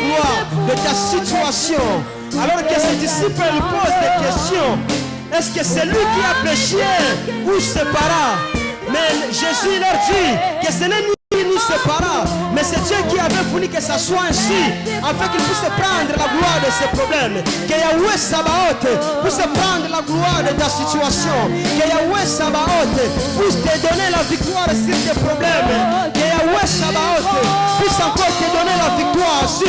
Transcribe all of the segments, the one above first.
gloire de ta situation. Alors que ses disciples lui posent des questions. Est-ce que c'est lui qui a péché ou ses parents? Mais Jésus leur dit que ce n'est ni ses parents, mais c'est Dieu qui avait voulu que ça soit ainsi, afin qu'il puisse prendre la gloire de ses problèmes. Que Yahweh Sabaoth puisse prendre la gloire de ta situation. Que Yahweh Sabaoth puisse te donner la victoire sur tes problèmes. Que Yahweh Sabaoth puisse encore te donner la victoire sur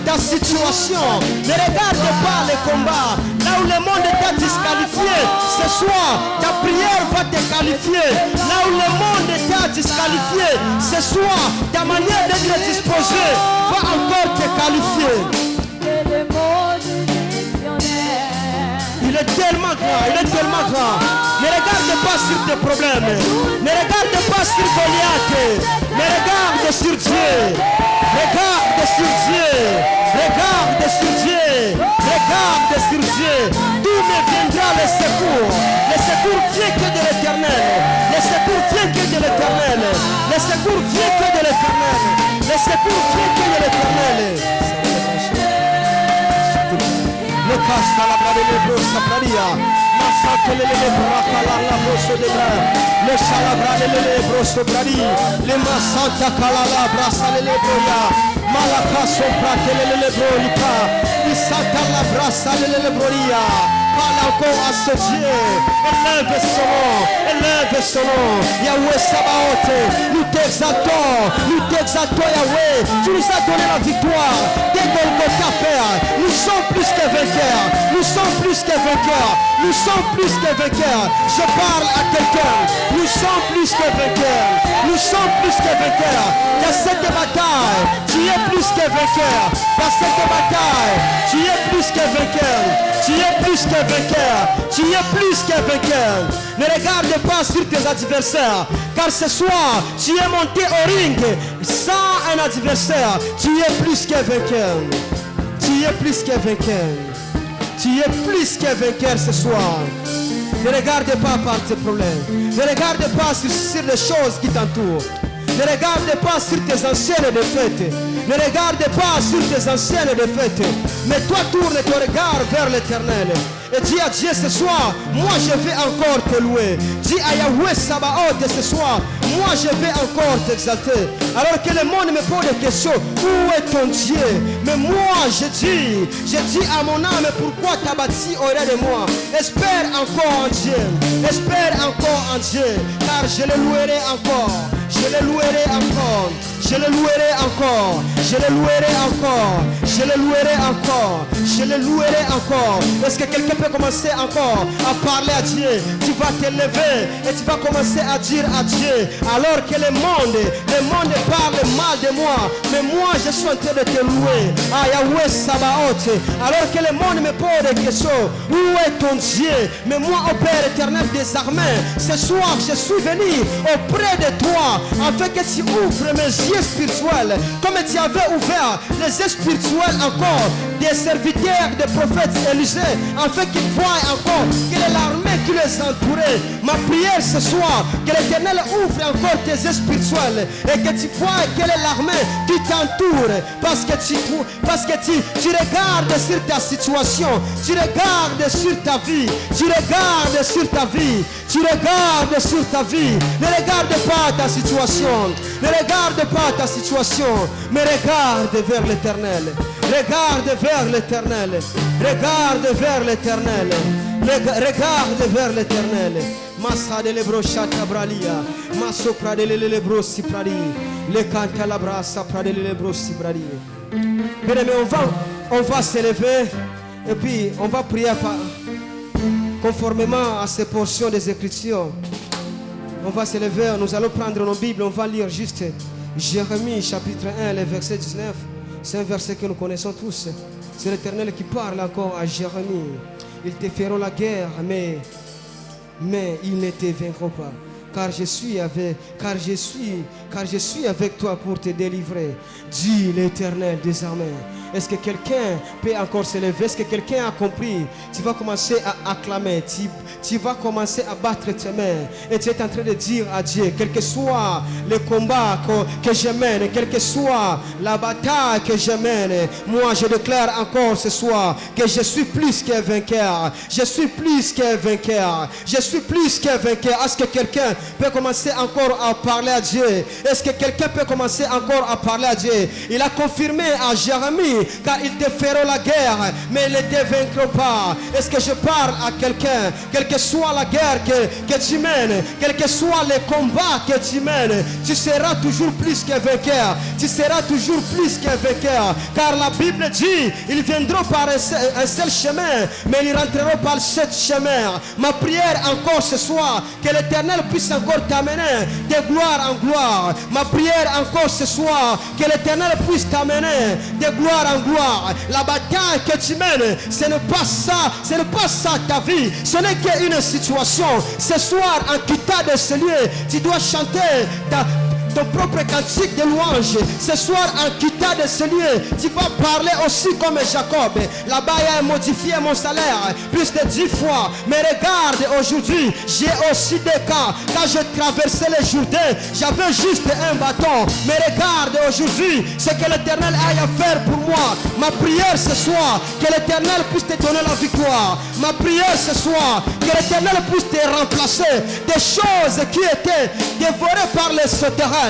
ta situation. Ne regarde pas les combats. Là où le monde t'a disqualifié, ce soir, ta prière va te qualifier. Là où le monde t'a disqualifié, ce soir, ta manière d'être disposé va encore te qualifier. Il est tellement grand, il est tellement grand. Ne regarde pas sur tes problèmes. Ne regarde pas sur Goliath. Mais regarde sur Dieu. Regarde sur Dieu. Regarde sur Dieu. Regarde sur Dieu. D'où me viendra le secours? Le secours vient que de l'Éternel. Le secours vient que de l'Éternel. Le secours vient que de l'Éternel. Le secours vient que de l'Éternel. Le casta la brade le brossa praria. Masate le braca la brosso de bra. Le salabrade le brosso bradi. Le masanta calala brassa le broya. Malaka sopra le brolica. Il santa la brassa le broria. Parle encore à ce Dieu. Élève son nom. Élève son nom. Yahweh Sabaoth. Nous t'exaltons Yahweh. Tu nous as donné la victoire. Dès Golgotha, Père, nous sommes plus que vainqueurs. Nous sommes plus que vainqueurs. Nous sommes plus que vainqueurs. Je parle à quelqu'un. Nous sommes plus que vainqueurs. Nous sommes plus que vainqueurs. Dans cette bataille, tu es plus que vainqueur. Dans cette bataille, tu es plus que vainqueur. Tu es plus que vainqueur. Tu es plus que vainqueur. Ne regarde pas sur tes adversaires. Car ce soir, tu es monté au ring sans un adversaire. Tu es plus que vainqueur. Tu es plus que vainqueur. Tu es plus que vainqueur ce soir. Ne regarde pas par tes problèmes. Ne regarde pas sur les choses qui t'entourent. Ne regarde pas sur tes anciennes défaites. Ne regarde pas sur tes anciennes défaites. Mais toi tourne ton regard vers l'Éternel. Et dis à Dieu ce soir, moi je vais encore te louer. Dis à Yahweh Sabaoth ce soir, moi je vais encore t'exalter. Alors que le monde me pose des questions, où est ton Dieu? Mais moi je dis à mon âme, pourquoi t'as bâti auprès de moi? Espère encore en Dieu. Espère encore en Dieu. Car je le louerai encore. Je le louerai encore. Je le louerai encore. Je le louerai encore. Je le louerai encore. Je le louerai encore. Est-ce que quelqu'un peut commencer encore à parler à Dieu? Tu vas te lever et tu vas commencer à dire à Dieu, alors que le monde parle mal de moi, mais moi je suis en train de te louer. Ah, Yahweh Sabaoth. Alors que le monde me pose des questions, où est ton Dieu? Mais moi, au Père éternel des armées, ce soir je suis venu auprès de toi afin que tu ouvres mes yeux spirituels, comme tu avais ouvert les yeux spirituels encore des serviteurs, des prophètes Élisée, afin qu'ils voient encore quelle est l'armée qui les entourait. Ma prière ce soir, que l'Éternel ouvre encore tes yeux spirituels et que tu vois quelle est l'armée qui t'entoure, parce que tu regardes sur ta situation, tu regardes sur ta vie, tu regardes sur ta vie, tu regardes sur ta vie. Ne regarde pas ta situation, ne regarde pas ta situation, mais regarde vers l'Éternel. Regarde vers l'Éternel. Regarde vers l'Éternel. Regarde vers l'Éternel. Massa de lebrochata bralia. Masso pradele lebrosi pradi. Le canta la brassa pradele lebrosi bradi. Bien aimé, on va se lever et puis on va prier conformément à ces portions des Écritures. On va se lever, nous allons prendre nos Bibles, on va lire juste Jérémie chapitre 1, le verset 19. C'est un verset que nous connaissons tous. C'est l'Éternel qui parle encore à Jérémie. Ils te feront la guerre, mais ils ne te vaincront pas. Car je suis avec toi pour te délivrer. Dit l'Éternel des armées. Est-ce que quelqu'un peut encore se lever? Est-ce que quelqu'un a compris? Tu vas commencer à acclamer, tu vas commencer à battre tes mains et tu es en train de dire à Dieu, quel que soit le combat que je mène, quelle que soit la bataille que je mène, moi je déclare encore ce soir que je suis plus qu'un vainqueur. Je suis plus qu'un vainqueur. Je suis plus qu'un vainqueur. Est-ce que quelqu'un peut commencer encore à parler à Dieu? Est-ce que quelqu'un peut commencer encore à parler à Dieu? Il a confirmé à Jérémie, car ils te feront la guerre, mais ils ne te vaincront pas. Est-ce que je parle à quelqu'un? Quelle que soit la guerre que tu mènes, quel que soit le combat que tu mènes, tu seras toujours plus qu'un vainqueur. Tu seras toujours plus qu'un vainqueur. Car la Bible dit, ils viendront par un seul chemin, mais ils rentreront par 7 chemins. Ma prière encore ce soir, que l'Éternel puisse encore t'amener de gloire en gloire. Ma prière encore ce soir, que l'Éternel puisse t'amener de gloire en gloire. La bataille que tu mènes, ce n'est pas ça ta vie. Ce n'est qu'une situation. Ce soir, en quittant de ce lieu, tu dois chanter ton propre cantique de louange. Ce soir, en quittant de ce lieu, tu vas parler aussi comme Jacob. Là-bas, il a modifié mon salaire plus de 10 fois. Mais regarde, aujourd'hui, j'ai aussi des cas. Quand je traversais le Jourdain, j'avais juste un bâton. Mais regarde, aujourd'hui, ce que l'Éternel a à faire pour moi. Ma prière ce soir, que l'Éternel puisse te donner la victoire. Ma prière ce soir, que l'Éternel puisse te remplacer des choses qui étaient dévorées par les sauterelles.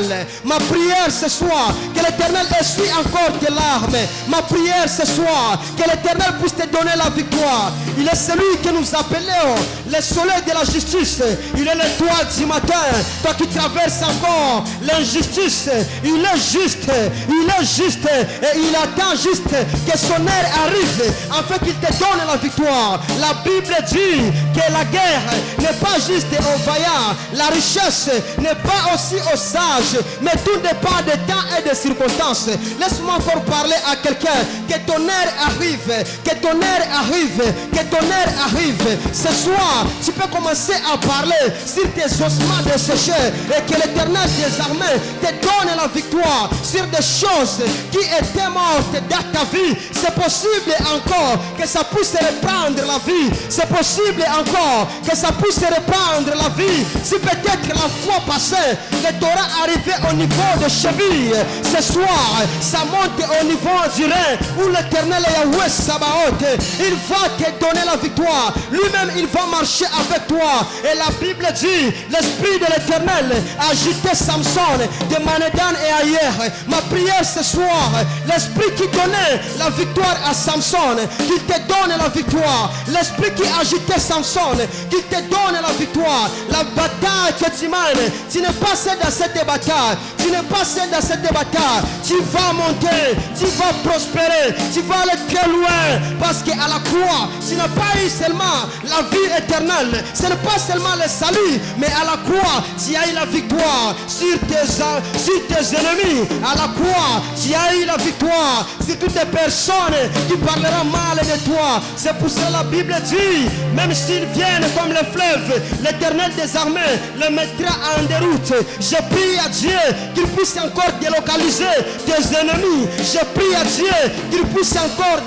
Ma prière ce soir, que l'Éternel essuie encore tes larmes. Ma prière ce soir, que l'Éternel puisse te donner la victoire. Il est celui que nous appelons le soleil de la justice. Il est l'étoile du matin. Toi qui traverses encore l'injustice, il est juste et il attend juste que son heure arrive afin qu'il te donne la victoire. La Bible dit que la guerre n'est pas juste aux vaillants, la richesse n'est pas aussi aux sages, mais tout dépend des temps et des circonstances. Laisse-moi encore parler à quelqu'un. Que ton heure arrive, que ton heure arrive, que ton heure arrive. Ce soir, tu peux commencer à parler sur tes ossements desséchés et que l'Éternel des armées te donne la victoire sur des choses qui étaient mortes dans ta vie. C'est possible encore que ça puisse reprendre la vie. C'est possible encore que ça puisse reprendre la vie. Si peut-être la fois passée, que tu auras arrivé au niveau de cheville, ce soir, ça monte au niveau du rein où l'Éternel Yahweh Sabaoth, il va te donner la victoire. Lui-même, il va marcher avec toi. Et la Bible dit, l'Esprit de l'Éternel a agité Samson de Manédan et ailleurs. Ma prière ce soir, l'Esprit qui donnait la victoire à Samson, qu'il te donne la victoire. L'Esprit qui agitait Samson, qu'il te donne la victoire. La bataille que tu mènes, tu n'es pas seul dans cette bataille. Tu n'es pas seul dans cette bataille. Tu vas monter, tu vas prospérer, tu vas aller très loin. Parce qu'à la croix, tu n'as pas eu seulement la vie éternelle. Ce n'est pas seulement le salut, mais à la croix, tu as eu la victoire sur tes ennemis. À la croix, tu as eu la victoire sur toutes les personnes qui parleront mal de toi. C'est pour ça que la Bible dit, même s'ils viennent comme le fleuve, l'Éternel des armées le mettra en déroute. Je prie à Dieu qu'il puisse encore délocaliser tes ennemis. Je prie à Dieu qu'il puisse encore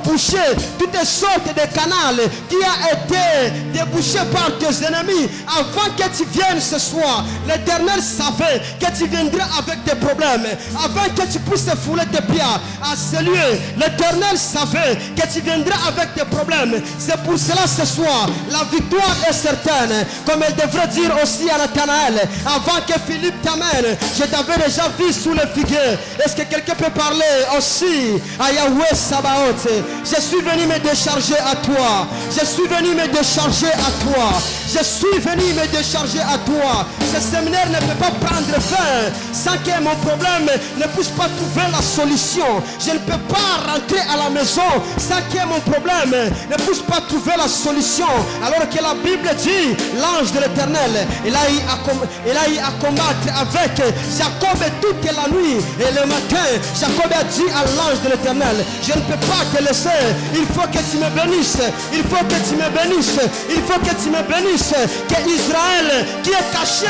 boucher toutes sortes de canaux qui a été débouché par tes ennemis. Avant que tu viennes ce soir, l'Éternel savait que tu viendras avec des problèmes. Avant que tu puisses fouler tes pieds à ce lieu, l'Éternel savait que tu viendras avec des problèmes. C'est pour cela ce soir, la victoire est certaine. Comme elle devrait dire aussi à Nathanaël, avant que Philippe t'amène, je t'avais déjà vu sous le figuier. Est-ce que quelqu'un peut parler aussi à Yahweh Sabaoth? Je suis venu me décharger à toi. Je suis venu me décharger à toi. Je suis venu me décharger à toi. Ce séminaire ne peut pas prendre fin sans que mon problème ne puisse pas trouver la solution. Je ne peux pas rentrer à la maison sans que mon problème ne puisse pas trouver la solution. Alors que la Bible dit, l'ange de l'Éternel, il a eu à combattre avec Jacob toute la nuit et le matin. Jacob a dit à l'ange de l'Éternel, je ne peux pas te laisser. Il faut que tu me bénisses. Il faut que tu me bénisses. Il faut que tu me bénisses. Que Israël qui est caché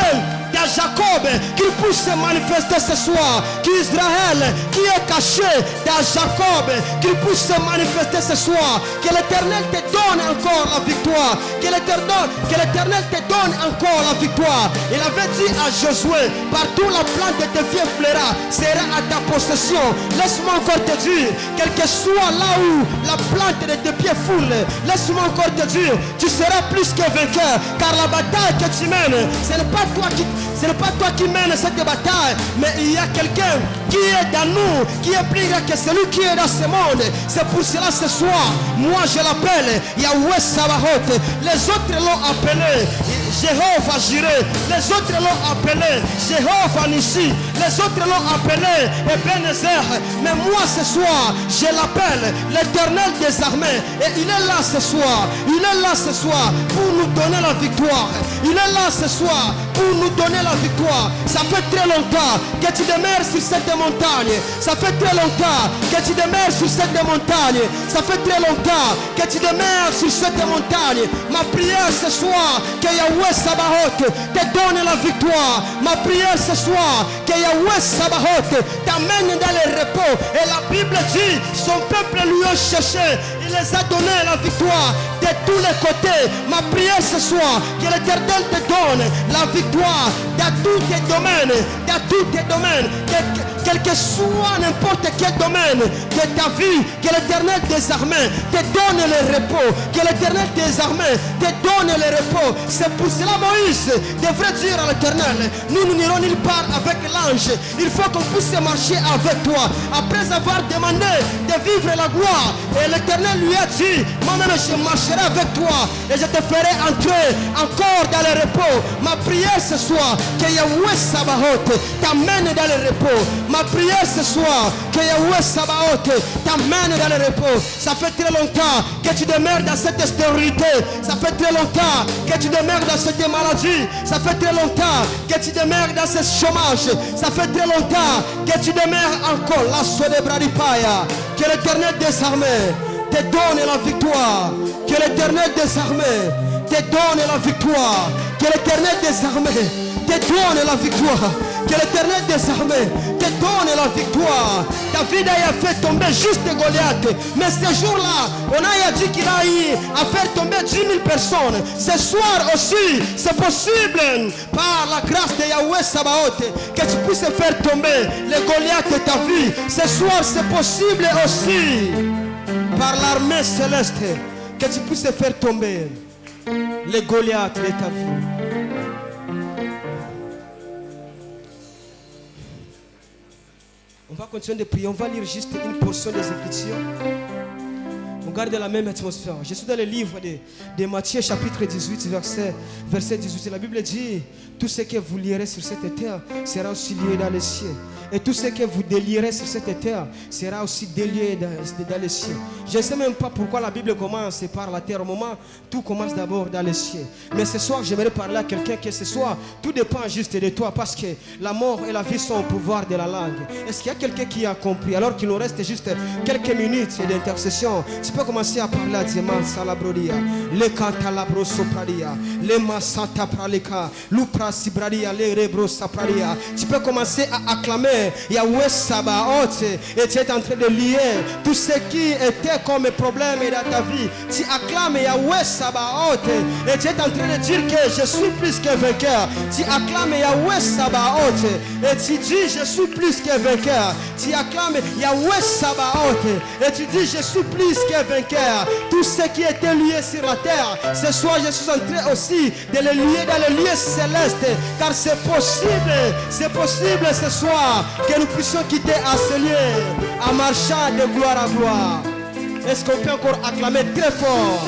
dans Jacob, qu'il puisse se manifester ce soir, qu'Israël qui est caché dans Jacob, qu'il puisse se manifester ce soir, que l'Éternel te donne encore la victoire, que l'Éternel te donne encore la victoire. Il avait dit à Josué, partout la plante de tes pieds fleura sera à ta possession. Laisse-moi encore te dire, quel que soit là où la plante de tes pieds foule, laisse-moi encore te dire, tu seras plus que vainqueur, car la bataille que tu mènes, ce n'est pas toi qui mènes cette bataille, mais il y a quelqu'un qui est dans nous, qui est plus grand que celui qui est dans ce monde. C'est pour cela ce soir, moi je l'appelle Yahweh Sabaoth. Les autres l'ont appelé Jéhovah Jireh, les autres l'ont appelé Jéhovah Nissi, les autres l'ont appelé Ebenezer, mais moi ce soir je l'appelle l'Éternel des armées. Et il est là ce soir, il est là ce soir pour nous donner la victoire, il est là ce soir pour nous donner la victoire. Ça fait très longtemps que tu demeures sur cette montagne, ça fait très longtemps que tu demeures sur cette montagne, ça fait très longtemps que tu demeures sur cette montagne. Ma prière ce soir, que Yahweh Sabaoth te donne la victoire. Ma prière ce soir, que Yahweh Sabaoth t'amène dans le repos. Et la Bible dit, son peuple lui a cherché, il les a donné la victoire de tous les côtés. Ma prière ce soir, que l'Éternel te donne la victoire dans tous tes domaines, dans tous tes domaines, quel que soit n'importe quel domaine de ta vie, que l'Éternel des armées te donne le repos, que l'Éternel des armées te donne le repos. C'est pour cela Moïse devrait dire à l'Éternel, nous n'irons nulle part avec l'ange, il faut qu'on puisse marcher avec toi. Après avoir demandé de vivre la gloire, et l'Éternel lui a dit, moi-même je marcherai avec toi et je te ferai entrer encore dans le repos. Ma prière ce soir, que Yahweh Sabaoth t'amène dans le repos. Ma prière ce soir, que Yahweh Sabaoth t'amène dans le repos. Ça fait très longtemps que tu demeures dans cette stérilité, ça fait très longtemps que tu demeures dans cette maladie, ça fait très longtemps que tu demeures dans ce chômage, ça fait très longtemps que tu demeures encore la Sodebradipaya. Que l'Éternel des armées te donne la victoire, que l'Éternel des armées te donne la victoire, que l'Éternel des armées te donne la victoire, que l'Éternel des armées te donne la victoire. David a fait tomber juste Goliath, mais ce jour-là, on a dit qu'il a eu à faire tomber 10 000 personnes. Ce soir aussi, c'est possible, par la grâce de Yahweh Sabaoth, que tu puisses faire tomber les Goliaths de ta vie. Ce soir, c'est possible aussi, par l'armée céleste, que tu puisses faire tomber les Goliaths de ta vie. On va continuer de prier, on va lire juste une portion des Écritures. On garde la même atmosphère. Je suis dans le livre de Matthieu chapitre 18, verset 18. La Bible dit, tout ce que vous lierez sur cette terre sera aussi lié dans les cieux. Et tout ce que vous délierez sur cette terre sera aussi délié dans les cieux. Je ne sais même pas pourquoi la Bible commence par la terre. Au moment, tout commence d'abord dans les cieux. Mais ce soir, j'aimerais parler à quelqu'un que ce soir, tout dépend juste de toi. Parce que la mort et la vie sont au pouvoir de la langue. Est-ce qu'il y a quelqu'un qui a compris? Alors qu'il nous reste juste quelques minutes d'intercession, tu peux commencer à parler à Dieu. Salabrodia, le cantalabro sopradia, le masanta pralika, l'upra sibradia, le rebro sapradia. Tu peux commencer à acclamer Yahweh Sabaoth, et tu es en train de lier tout ce qui était comme problème dans ta vie. Tu acclames Yahweh Sabaoth et tu es en train de dire que je suis plus que vainqueur. Tu acclames Yahweh Sabaoth et tu dis je suis plus que vainqueur. Tu acclames Yahweh Sabaoth et tu dis je suis plus que vainqueur. Tout ce qui était lié sur la terre, ce soir je suis en train aussi de le lier dans le lieu céleste, car c'est possible ce soir que nous puissions quitter à ce lieu, à marcher de gloire à gloire. Est-ce qu'on peut encore acclamer très fort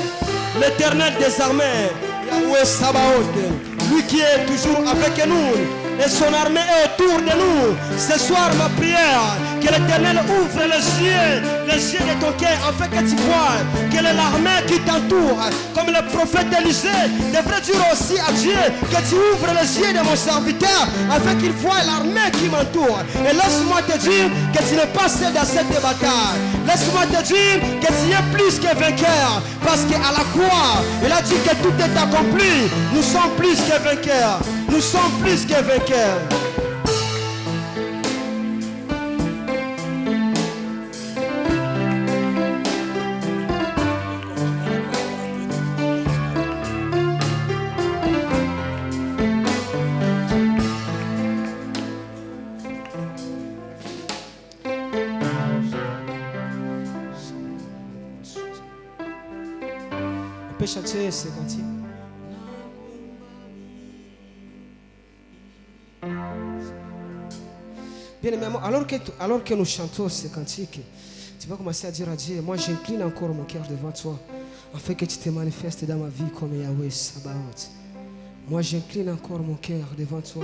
l'Éternel des armées, Yahweh Sabaoth, lui qui est toujours avec nous et son armée est autour de nous. Ce soir, ma prière, Que l'Éternel ouvre les yeux de ton cœur, afin que tu vois quelle est l'armée qui t'entoure. Comme le prophète Élisée devrait dire aussi à Dieu que tu ouvres les yeux de mon serviteur, afin qu'il voie l'armée qui m'entoure. Et laisse-moi te dire que tu n'es pas seul dans cette bataille. Laisse-moi te dire que tu es plus que vainqueur. Parce qu'à la croix, il a dit que tout est accompli. Nous sommes plus que vainqueurs. Nous sommes plus que vainqueurs. On peut chanter ce cantique. Bien aimé, alors que nous chantons ce cantique, tu vas commencer à dire à Dieu, moi j'incline encore mon cœur devant toi, afin que tu te manifestes dans ma vie comme Yahweh Sabaoth. Moi j'incline encore mon cœur devant toi,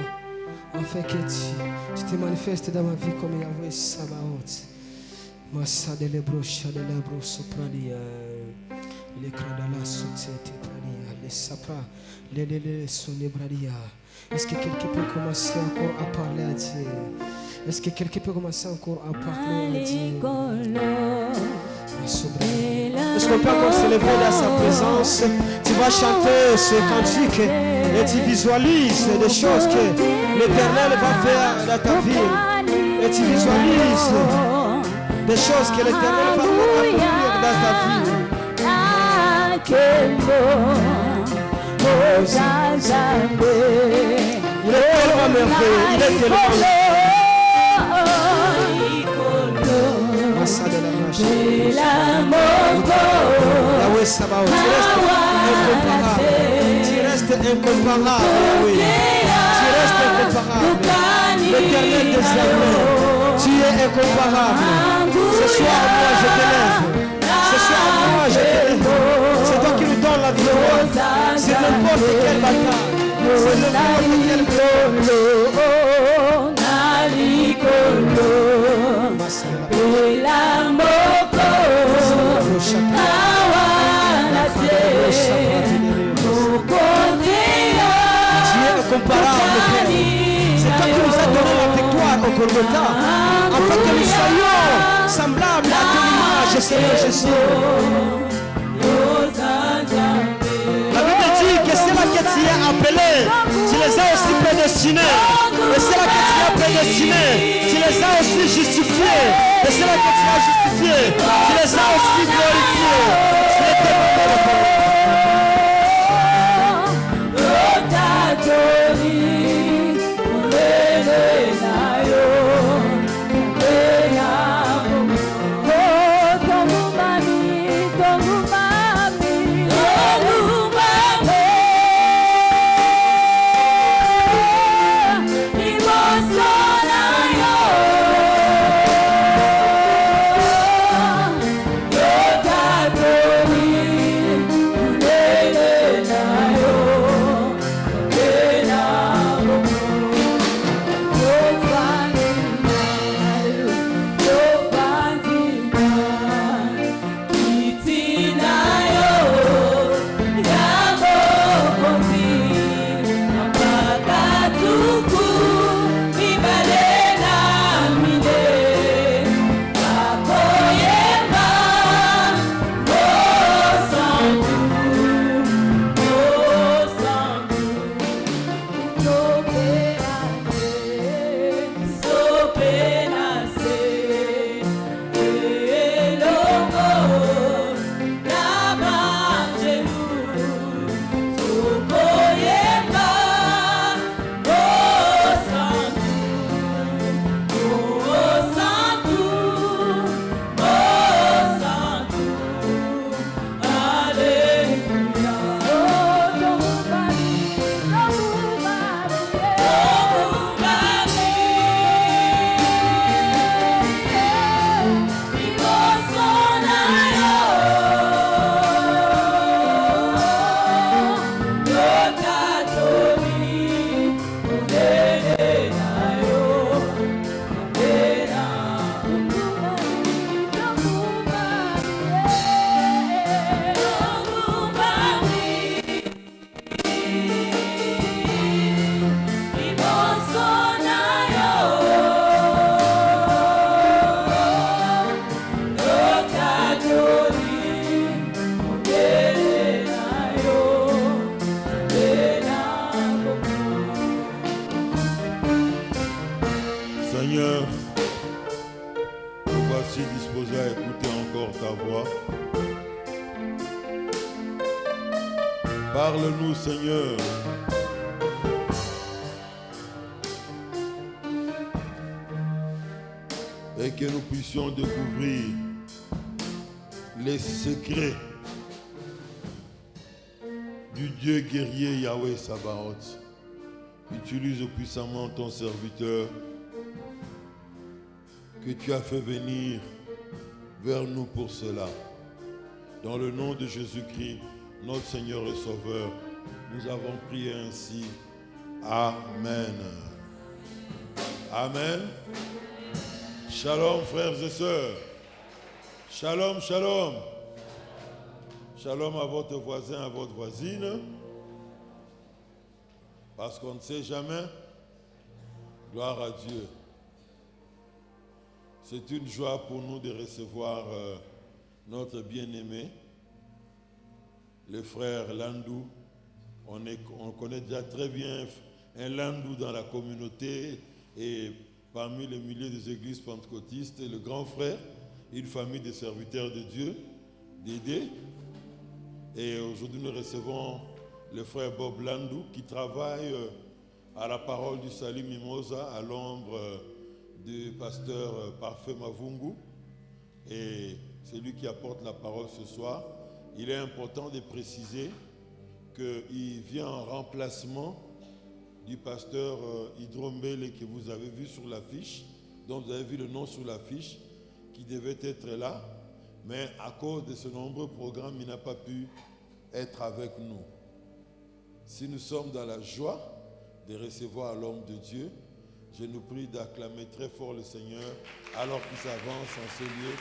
afin que tu te manifestes dans ma vie comme Yahweh Sabaoth. Massa de l'ebro, de l'ebro, soprania, les cradala, sotiete, prania, les sapra, les sonebradia. Est-ce que quelqu'un peut commencer encore à parler à Dieu? Est-ce que quelqu'un peut commencer encore à parler à Dieu? Est-ce qu'on peut encore célébrer dans sa présence? Tu vas chanter ce cantique et tu visualises des choses que l'Éternel va faire dans ta vie. Et tu visualises des choses que l'Éternel va accomplir dans ta vie. Il est tellement merveilleux, il est tellement Yahweh Sabaoth, tu restes incomparable, Yahweh. Tu restes incomparable. L'Éternel des armées, tu es incomparable. Ce soir, moi, je t'élève. Ce soir, moi, je t'élève. C'est toi qui nous donnes la victoire. C'est n'importe quelle bataille. C'est n'importe quelle incomparable. C'est toi qui nous as donné la victoire au Golgotha, afin que nous soyons semblables à ton image, Seigneur Jésus. La Bible dit que c'est là que tu es appelé, tu les as aussi prédestinés. Et c'est là que tu es prédestiné, tu les as aussi justifiés. Et c'est là que tu as justifié, tu les as aussi glorifiés. C'est disposés à écouter encore ta voix. Parle-nous, Seigneur. Et que nous puissions découvrir les secrets du Dieu guerrier Yahweh Sabaoth. Utilise puissamment ton serviteur que tu as fait venir vers nous pour cela. Dans le nom de Jésus-Christ, notre Seigneur et Sauveur, nous avons prié ainsi. Amen. Amen. Shalom, frères et sœurs. Shalom, shalom. Shalom à votre voisin, à votre voisine. Parce qu'on ne sait jamais. Gloire à Dieu. C'est une joie pour nous de recevoir notre bien-aimé, le frère Landou. On connaît déjà très bien un Landou dans la communauté et parmi les milliers des églises pentecôtistes, le grand frère, une famille de serviteurs de Dieu, d'aider. Et aujourd'hui, nous recevons le frère Bob Landou qui travaille à la parole du Salut Mimosa à l'ombre du pasteur Parfait Mavungu. Et c'est lui qui apporte la parole ce soir. Il est important de préciser qu'il vient en remplacement du pasteur Hydrombele que vous avez vu sur l'affiche, dont vous avez vu le nom sur l'affiche, qui devait être là, mais à cause de ce nombreux programmes, il n'a pas pu être avec nous. Si nous sommes dans la joie de recevoir l'homme de Dieu, je nous prie d'acclamer très fort le Seigneur alors qu'il s'avance en ce lieu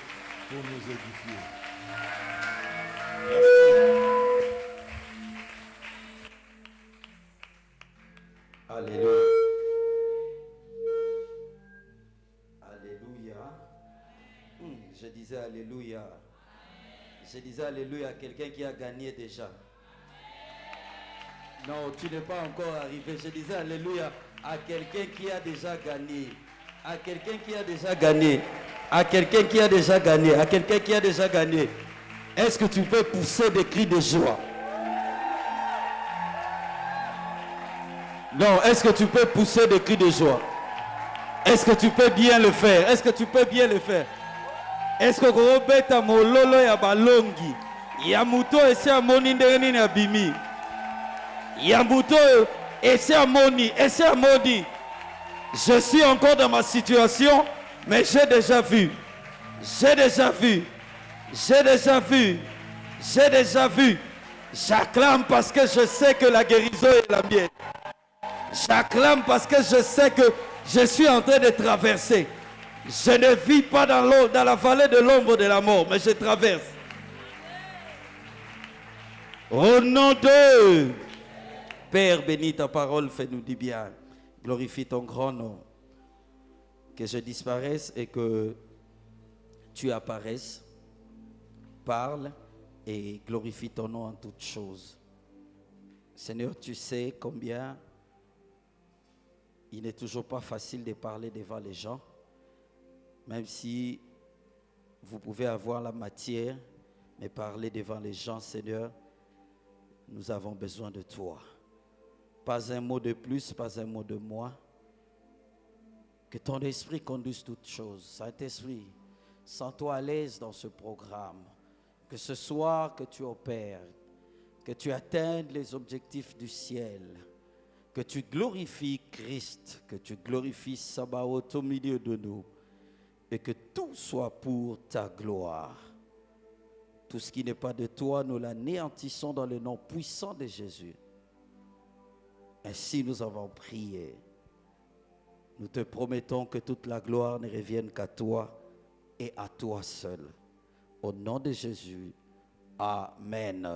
pour nous édifier. Alléluia. Alléluia. Je disais alléluia. Je disais alléluia à quelqu'un qui a gagné déjà. Non, tu n'es pas encore arrivé. Je disais alléluia à quelqu'un qui a déjà gagné. À quelqu'un qui a déjà gagné. À quelqu'un qui a déjà gagné. À quelqu'un qui a déjà gagné. Est-ce que tu peux pousser des cris de joie? Non, est-ce que tu peux pousser des cris de joie? Est-ce que tu peux bien le faire? Est-ce que tu peux bien le faire? Est-ce que Robeta Mololo ya balongi Yamuto ese amoni ndenge na bimi Yamuto ese amoni je suis encore dans ma situation, mais j'ai déjà vu. J'acclame parce que je sais que la guérison est la mienne. J'acclame parce que je sais que je suis en train de traverser. Je ne vis pas dans la vallée de l'ombre de la mort, mais je traverse. Au nom de Père, bénis ta parole, fais-nous du bien. Glorifie ton grand nom. Que je disparaisse et que tu apparaisses. Parle et glorifie ton nom en toutes choses. Seigneur, tu sais combien il n'est toujours pas facile de parler devant les gens. Même si vous pouvez avoir la matière, mais parler devant les gens, Seigneur, nous avons besoin de toi. Pas un mot de plus, pas un mot de moins. Que ton esprit conduise toutes choses. Saint-Esprit, sens-toi à l'aise dans ce programme. Que ce soir que tu opères, que tu atteignes les objectifs du ciel, que tu glorifies Christ, que tu glorifies Sabaoth au milieu de nous, et que tout soit pour ta gloire. Tout ce qui n'est pas de toi, nous l'anéantissons dans le nom puissant de Jésus. Ainsi nous avons prié. Nous te promettons que toute la gloire ne revienne qu'à toi et à toi seul. Au nom de Jésus, amen.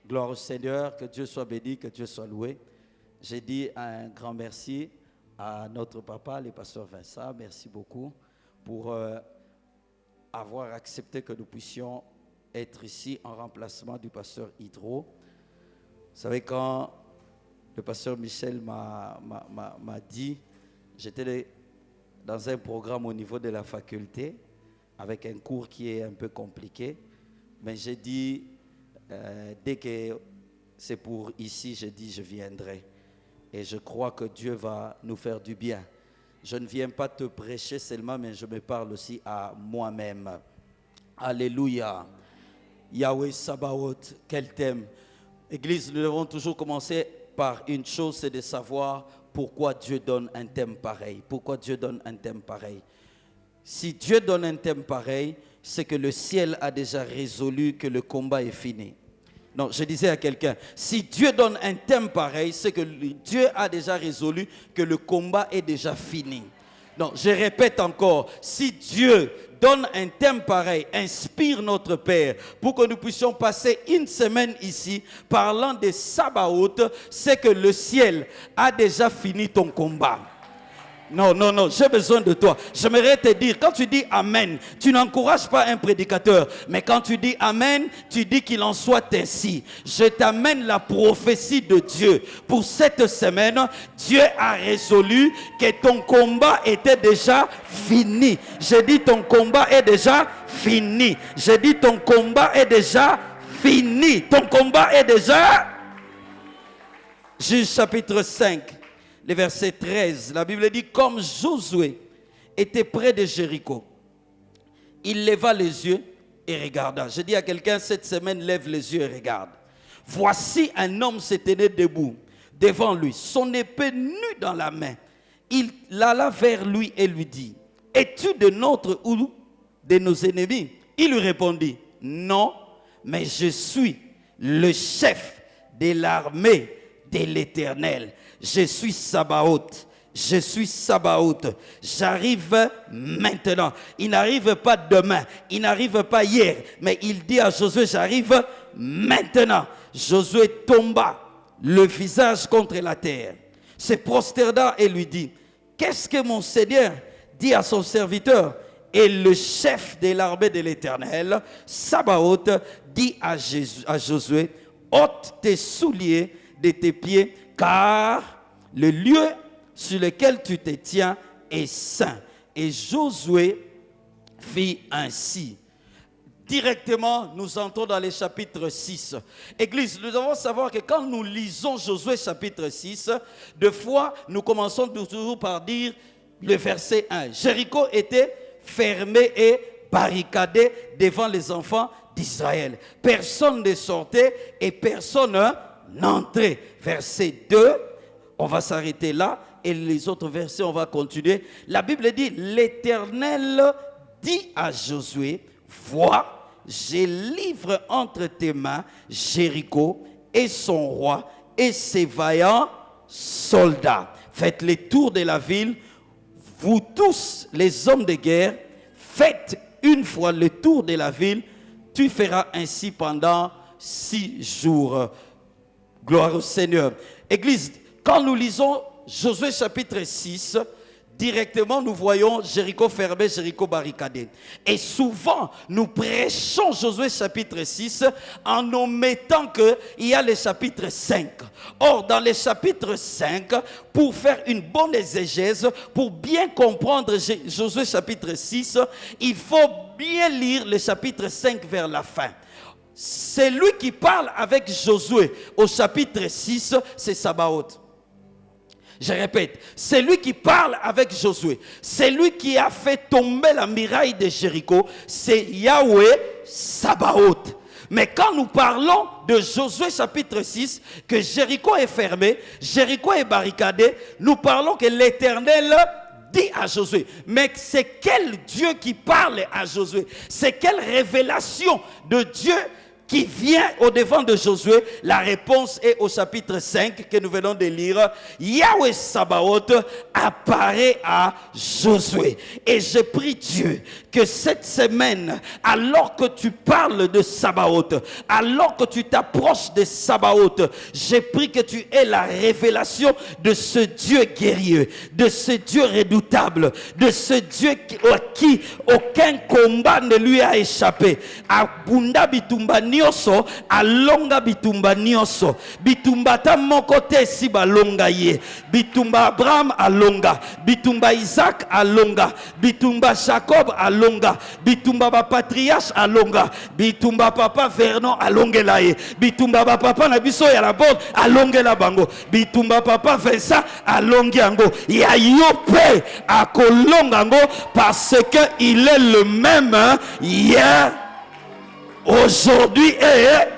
Gloire au Seigneur, que Dieu soit béni, que Dieu soit loué. J'ai dit un grand merci à notre papa, le pasteur Vincent. Merci beaucoup pour avoir accepté que nous puissions être ici en remplacement du pasteur Hydro. Vous savez, quand le pasteur Michel m'a dit, j'étais dans un programme au niveau de la faculté avec un cours qui est un peu compliqué. Mais j'ai dit, dès que c'est pour ici, j'ai dit je viendrai. Et je crois que Dieu va nous faire du bien. Je ne viens pas te prêcher seulement, mais je me parle aussi à moi-même. Alléluia. Yahweh Sabaoth, quel thème. Église, nous devons toujours commencer par une chose, c'est de savoir pourquoi Dieu donne un thème pareil. Pourquoi Dieu donne un thème pareil. Si Dieu donne un thème pareil, c'est que le ciel a déjà résolu que le combat est fini. Non, je disais à quelqu'un, si Dieu donne un thème pareil, c'est que Dieu a déjà résolu que le combat est déjà fini. Non, je répète encore, si Dieu donne un thème pareil, inspire notre Père pour que nous puissions passer une semaine ici parlant des Sabaoth, c'est que le ciel a déjà fini ton combat. Non, j'ai besoin de toi. J'aimerais te dire, quand tu dis Amen, tu n'encourages pas un prédicateur. Mais quand tu dis Amen, tu dis qu'il en soit ainsi. Je t'amène la prophétie de Dieu. Pour cette semaine, Dieu a résolu que ton combat était déjà fini. J'ai dit ton combat est déjà fini. J'ai dit ton combat est déjà fini. Ton combat est déjà... Juge chapitre 5. Le verset 13, la Bible dit, comme Josué était près de Jéricho, il leva les yeux et regarda. Je dis à quelqu'un, cette semaine, lève les yeux et regarde. Voici un homme se tenait debout devant lui, son épée nue dans la main. Il alla vers lui et lui dit, es-tu de notre ou de nos ennemis? Il lui répondit, non, mais je suis le chef de l'armée de l'Éternel. Je suis Sabaoth. Je suis Sabaoth. J'arrive maintenant. Il n'arrive pas demain. Il n'arrive pas hier. Mais il dit à Josué, j'arrive maintenant. Josué tomba le visage contre la terre. Se prosterna et lui dit, qu'est-ce que mon Seigneur dit à son serviteur? Et le chef de l'armée de l'Éternel, Sabaoth, dit à Josué, ôte tes souliers de tes pieds, car le lieu sur lequel tu te tiens est saint. Et Josué fit ainsi. Directement, nous entrons dans le chapitre 6. Église, nous devons savoir que quand nous lisons Josué chapitre 6, deux fois, nous commençons toujours par dire le verset 1. Jéricho était fermé et barricadé devant les enfants d'Israël. Personne ne sortait et personne n'entrait. Verset 2, on va s'arrêter là et les autres versets, on va continuer. La Bible dit, l'Éternel dit à Josué, vois, je livre entre tes mains Jéricho et son roi et ses vaillants soldats. Faites le tour de la ville, vous tous les hommes de guerre, faites une fois le tour de la ville, tu feras ainsi pendant 6 jours. Gloire au Seigneur. Église, quand nous lisons Josué chapitre 6, directement nous voyons Jéricho fermé, Jéricho barricadé. Et souvent, nous prêchons Josué chapitre 6 en omettant qu'il y a le chapitre 5. Or, dans le chapitre 5, pour faire une bonne exégèse, pour bien comprendre Josué chapitre 6, il faut bien lire le chapitre 5 vers la fin. C'est lui qui parle avec Josué au chapitre 6, c'est Sabaoth. Je répète, c'est lui qui parle avec Josué. C'est lui qui a fait tomber la muraille de Jéricho. C'est Yahweh Sabaoth. Mais quand nous parlons de Josué chapitre 6, que Jéricho est fermé, Jéricho est barricadé, nous parlons que l'Éternel dit à Josué. Mais c'est quel Dieu qui parle à Josué? C'est quelle révélation de Dieu qui vient au devant de Josué? La réponse est au chapitre 5 que nous venons de lire. Yahweh Sabaoth apparaît à Josué. Et je prie Dieu que cette semaine, alors que tu parles de Sabaoth, alors que tu t'approches de Sabaoth, je prie que tu aies la révélation de ce Dieu guerrier, de ce Dieu redoutable, de ce Dieu à qui aucun combat ne lui a échappé. Abunda bitumba nyoso, alonga bitumba nyoso. Bitumba ta moko te si balonga ye. Bitumba Abraham alonga. Bitumba Isaac alonga. Bitumba Jacob alonga. alonga, bitumba ba patriarche alonga, bitumba papa Vernon alongela ye, bitumba ba papa na biso ya la bord alongela bango, bitumba papa Vincent alongi yango, ya yope akolonga ngo parce que il est le même hier, aujourd'hui et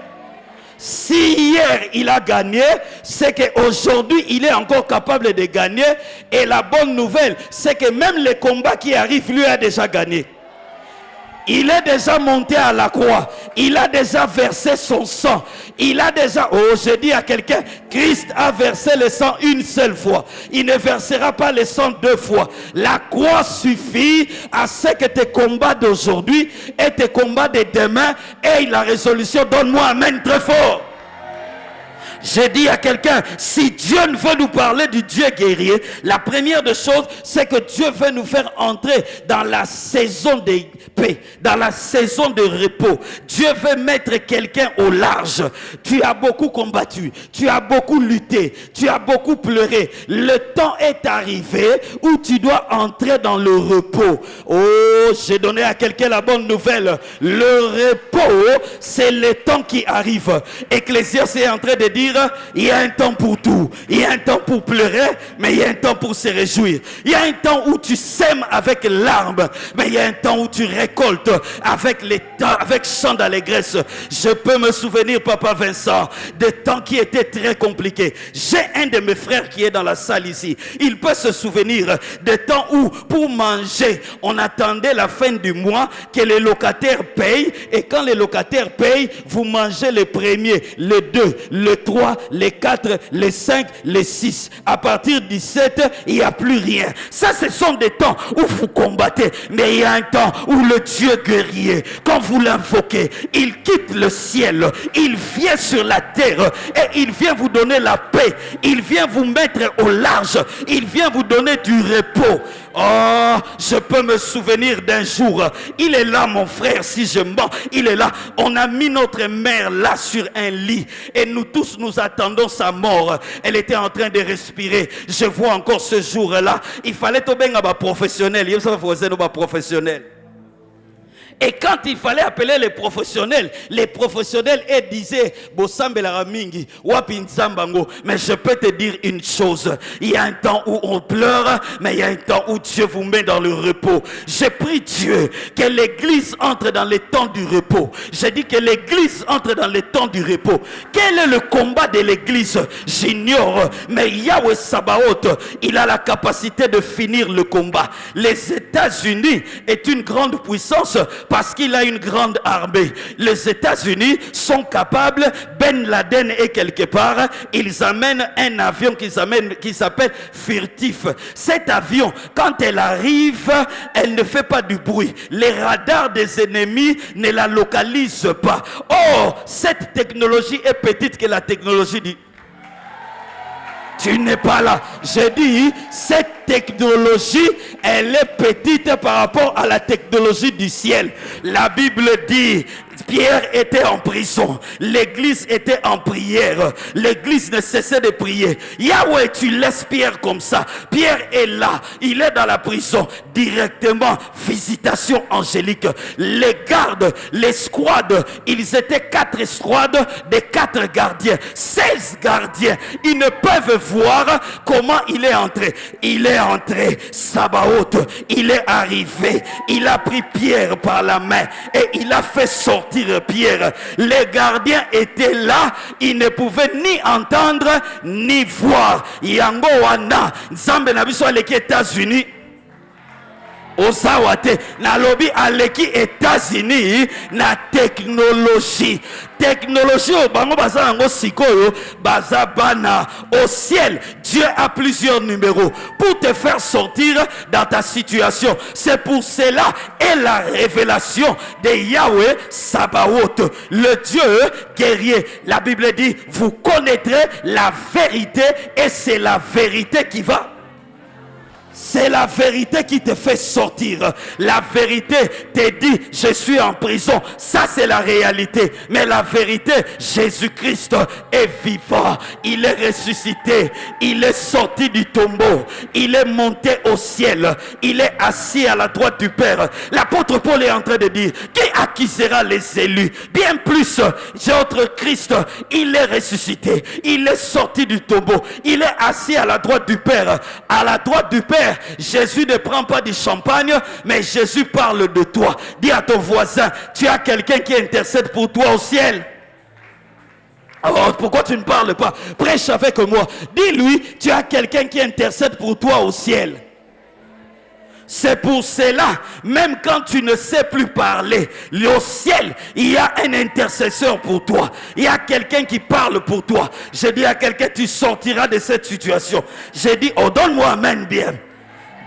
si hier il a gagné, c'est qu'aujourd'hui il est encore capable de gagner. Et la bonne nouvelle, c'est que même les combats qui arrivent, lui a déjà gagné. Il est déjà monté à la croix. Il a déjà versé son sang. Il a déjà... Oh, je dis à quelqu'un, Christ a versé le sang une seule fois. Il ne versera pas le sang deux fois. La croix suffit à ce que tes combats d'aujourd'hui et tes combats de demain aient la résolution. Donne-moi un amen très fort. J'ai dit à quelqu'un, si Dieu veut nous parler du Dieu guerrier, la première des choses, c'est que Dieu veut nous faire entrer dans la saison de paix, dans la saison de repos. Dieu veut mettre quelqu'un au large. Tu as beaucoup combattu, tu as beaucoup lutté, tu as beaucoup pleuré. Le temps est arrivé où tu dois entrer dans le repos. Oh, j'ai donné à quelqu'un la bonne nouvelle. Le repos, c'est le temps qui arrive. Ecclésiaste est en train de dire, il y a un temps pour tout. Il y a un temps pour pleurer, mais il y a un temps pour se réjouir. Il y a un temps où tu sèmes avec larmes, mais il y a un temps où tu récoltes avec chant d'allégresse. Je peux me souvenir, Papa Vincent, des temps qui étaient très compliqués. J'ai un de mes frères qui est dans la salle ici. Il peut se souvenir des temps où, pour manger, on attendait la fin du mois que les locataires payent. Et quand les locataires payent, vous mangez le premier, le 2, le 3, les 4, les 5, les 6. À partir du 7, il n'y a plus rien. Ça, ce sont des temps où vous combattez. Mais il y a un temps où le Dieu guerrier, quand vous l'invoquez, il quitte le ciel, il vient sur la terre et il vient vous donner la paix. Il vient vous mettre au large. Il vient vous donner du repos. Oh, je peux me souvenir d'un jour. Il est là, mon frère, si je mens. Il est là. On a mis notre mère là sur un lit. Et nous tous, nous attendons sa mort. Elle était en train de respirer. Je vois encore ce jour-là. Il fallait tomber un professionnel. Il fallait un professionnel. Et quand il fallait appeler les professionnels disaient mais je peux te dire une chose, il y a un temps où on pleure, mais il y a un temps où Dieu vous met dans le repos. Je prie Dieu que l'église entre dans les temps du repos. J'ai dit que l'église entre dans les temps du repos. Quel est le combat de l'église? J'ignore, mais Yahweh Sabaoth, il a la capacité de finir le combat. Les États-Unis est une grande puissance parce qu'il a une grande armée. Les États-Unis sont capables, Ben Laden est quelque part, ils amènent un avion qui s'appelle Furtif. Cet avion, quand elle arrive, elle ne fait pas du bruit. Les radars des ennemis ne la localisent pas. Or, cette technologie est petite que la technologie dit... Tu n'es pas là. J'ai dit, cette technologie, elle est petite par rapport à la technologie du ciel. La Bible dit, Pierre était en prison. L'église était en prière. L'église ne cessait de prier. Yahweh, tu laisses Pierre comme ça. Pierre est là. Il est dans la prison. Directement, visitation angélique. Les gardes, les squads, ils étaient 4 escouades de 4 gardiens. 16 gardiens. Ils ne peuvent voir comment il est entré. Il est entré. Sabaoth, il est arrivé. Il a pris Pierre par la main et il a fait sortir Pierre. Les gardiens étaient là, ils ne pouvaient ni entendre ni voir. Yango wana Nzambe na biso aleki États-Unis. Osawate na lobby aleki États-Unis na technologie au bango baza ngo sikoyo baza bana au ciel. Dieu a plusieurs numéros pour te faire sortir dans ta situation. C'est pour cela et la révélation de Yahweh Sabaoth, le Dieu guerrier. La Bible dit, vous connaîtrez la vérité et c'est la vérité qui va. C'est la vérité qui te fait sortir. La vérité te dit, je suis en prison. Ça, c'est la réalité. Mais la vérité, Jésus-Christ est vivant. Il est ressuscité. Il est sorti du tombeau. Il est monté au ciel. Il est assis à la droite du Père. L'apôtre Paul est en train de dire, qui accusera les élus? Bien plus, notre Christ, il est ressuscité. Il est sorti du tombeau. Il est assis à la droite du Père. À la droite du Père, Jésus ne prend pas du champagne, mais Jésus parle de toi. Dis à ton voisin, tu as quelqu'un qui intercède pour toi au ciel. Alors pourquoi tu ne parles pas? Prêche avec moi. Dis-lui, tu as quelqu'un qui intercède pour toi au ciel. C'est pour cela, même quand tu ne sais plus parler, au ciel, il y a un intercesseur pour toi. Il y a quelqu'un qui parle pour toi. Je dis à quelqu'un, tu sortiras de cette situation. J'ai dit, oh, donne-moi amen bien.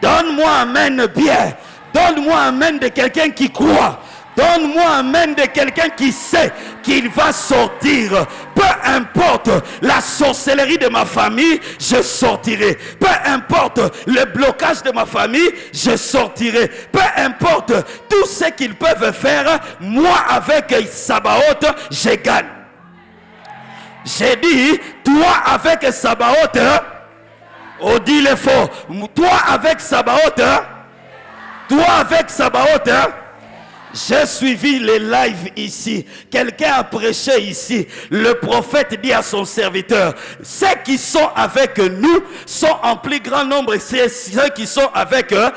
Donne-moi amen bien. Donne-moi amen de quelqu'un qui croit. Donne-moi amen de quelqu'un qui sait qu'il va sortir. Peu importe la sorcellerie de ma famille, je sortirai. Peu importe le blocage de ma famille, je sortirai. Peu importe tout ce qu'ils peuvent faire, moi avec Sabaoth, je gagne. J'ai dit, toi avec Sabaoth, oh dis le fort, toi avec Sabaoth, toi avec Sabaoth, j'ai suivi les lives ici. Quelqu'un a prêché ici. Le prophète dit à son serviteur, ceux qui sont avec nous sont en plus grand nombre. C'est ceux qui sont avec eux.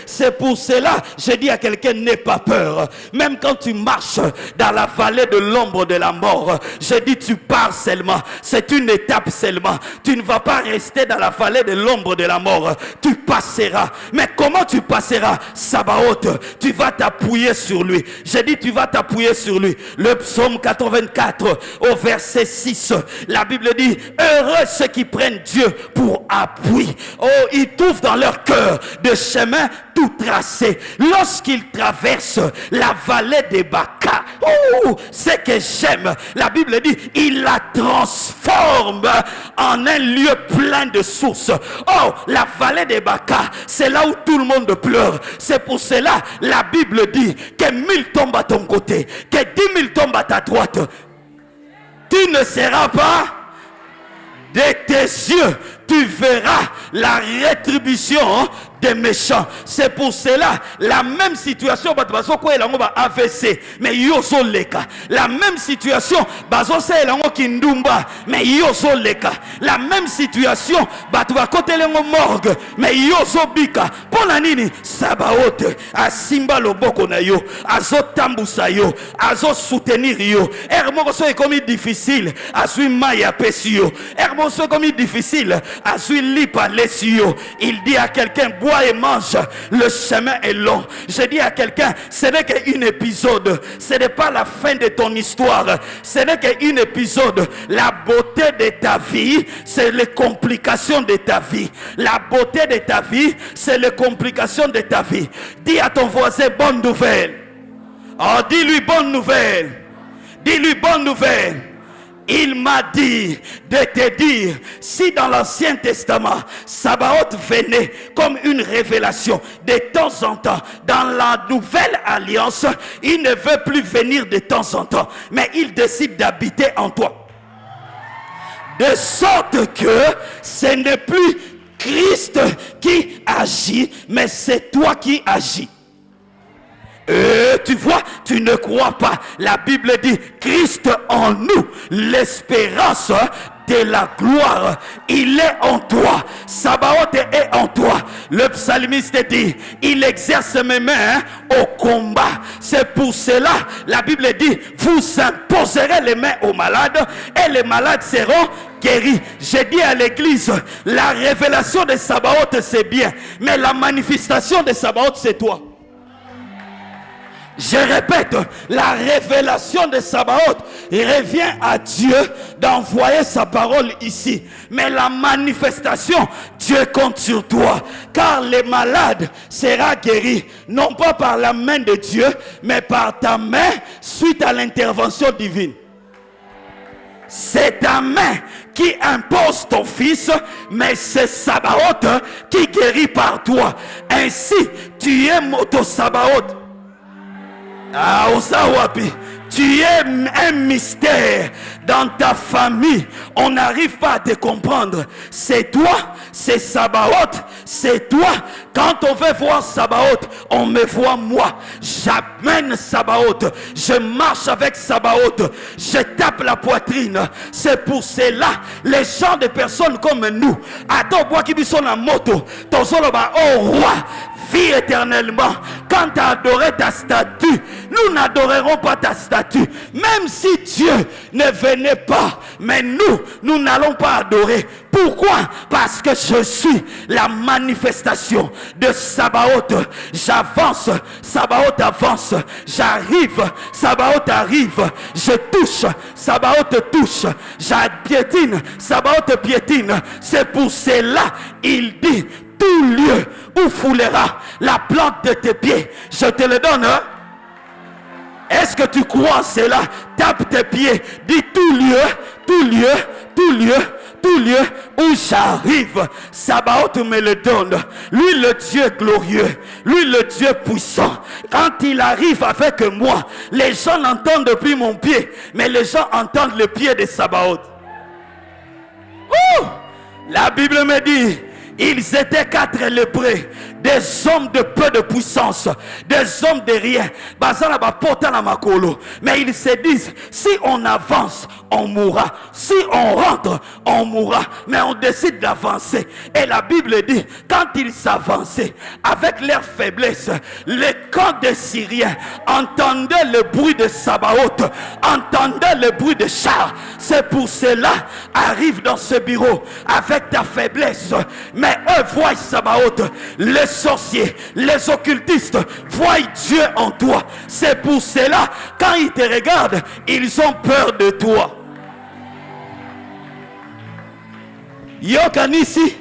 C'est pour cela, je dis à quelqu'un, n'aie pas peur. Même quand tu marches dans la vallée de l'ombre de la mort, je dis, tu pars seulement. C'est une étape seulement. Tu ne vas pas rester dans la vallée de l'ombre de la mort. Tu passeras. Mais comment tu passeras? Sabaoth, tu vas t'appuyer sur lui. J'ai dit, tu vas t'appuyer sur lui. Le psaume 84 au verset 6, la Bible dit, heureux ceux qui prennent Dieu pour appui. Oh, ils trouvent dans leur cœur de chemin tout tracé. Lorsqu'ils traversent la vallée des Baca, oh, c'est que j'aime. La Bible dit, il la transforme en un lieu plein de sources. Oh, la vallée des Baca, c'est là où tout le monde pleure. C'est pour cela, la Bible dit que 1000 tombent à ton côté, que 10 000 tombent à ta droite. Tu ne seras pas de tes yeux, tu verras la rétribution des méchants. C'est pour cela, la même situation, AVC, mais yoso leka. La même situation, kindumba, mais yoso leka. La même situation, côté morgue, mais yoso bika. Pour la nini, Sabaoth, a simba loboko na yo, azo tambusa yo, azo soutenir yo. Hermoso est comme difficile, azui maya pesio. Hermoso est comme difficile, azui lipa lesio. Il dit à quelqu'un, bois et mange, le chemin est long. Je dis à quelqu'un, ce n'est qu'un épisode, ce n'est pas la fin de ton histoire, ce n'est qu'un épisode. La beauté de ta vie, c'est les complications de ta vie. La beauté de ta vie, c'est les complications de ta vie. Dis à ton voisin, bonne nouvelle. Oh, dis-lui bonne nouvelle. Dis-lui bonne nouvelle. Il m'a dit de te dire, si dans l'Ancien Testament, Sabaoth venait comme une révélation de temps en temps, dans la nouvelle alliance, il ne veut plus venir de temps en temps, mais il décide d'habiter en toi. De sorte que ce n'est plus Christ qui agit, mais c'est toi qui agis. Tu vois, tu ne crois pas. La Bible dit, Christ en nous, l'espérance de la gloire. Il est en toi. Sabaoth est en toi. Le psalmiste dit, il exerce mes mains au combat. C'est pour cela, la Bible dit, vous imposerez les mains aux malades et les malades seront guéris. J'ai dit à l'église, la révélation de Sabaoth c'est bien, mais la manifestation de Sabaoth c'est toi. Je répète, la révélation de Sabaoth revient à Dieu d'envoyer sa parole ici. Mais la manifestation, Dieu compte sur toi. Car les malades seront guéris, non pas par la main de Dieu, mais par ta main suite à l'intervention divine. C'est ta main qui impose ton fils, mais c'est Sabaoth qui guérit par toi. Ainsi, tu es Moto Sabaoth. Ah, Osawapi. Tu es un mystère dans ta famille. On n'arrive pas à te comprendre. C'est toi, c'est Sabaoth, c'est toi. Quand on veut voir Sabaoth, on me voit moi. J'amène Sabaoth. Je marche avec Sabaoth. Je tape la poitrine. C'est pour cela, les gens de personnes comme nous, attends, moi qui sont en moto, ton solo ba, oh roi, vis éternellement. Quand tu as adoré ta statue, nous n'adorerons pas ta statue. Même si Dieu ne venait pas, mais nous n'allons pas adorer. Pourquoi? Parce que je suis la manifestation de Sabaoth. J'avance, Sabaoth avance. J'arrive, Sabaoth arrive. Je touche, Sabaoth touche. J'piétine, Sabaoth piétine. C'est pour cela, il dit, tout lieu où foulera la plante de tes pieds, je te le donne. Hein? Est-ce que tu crois cela? Tape tes pieds, dis tout lieu, tout lieu, tout lieu, tout lieu où j'arrive. Sabaoth me le donne. Lui le Dieu glorieux, lui le Dieu puissant. Quand il arrive avec moi, les gens n'entendent depuis mon pied, mais les gens entendent le pied de Sabaoth. Ouh! La Bible me dit, ils étaient 4 lépreux, des hommes de peu de puissance, des hommes de rien. Mais ils se disent, si on avance, on mourra. Si on rentre, on mourra. Mais on décide d'avancer. Et la Bible dit, quand ils s'avançaient, avec leur faiblesse, les camps des Syriens entendaient le bruit de Sabaoth, entendaient le bruit de chars. C'est pour cela, arrive dans ce bureau avec ta faiblesse. Mais eux voient Sabaoth, les sorciers, les occultistes voient Dieu en toi. C'est pour cela, quand ils te regardent, ils ont peur de toi. Yokanisi,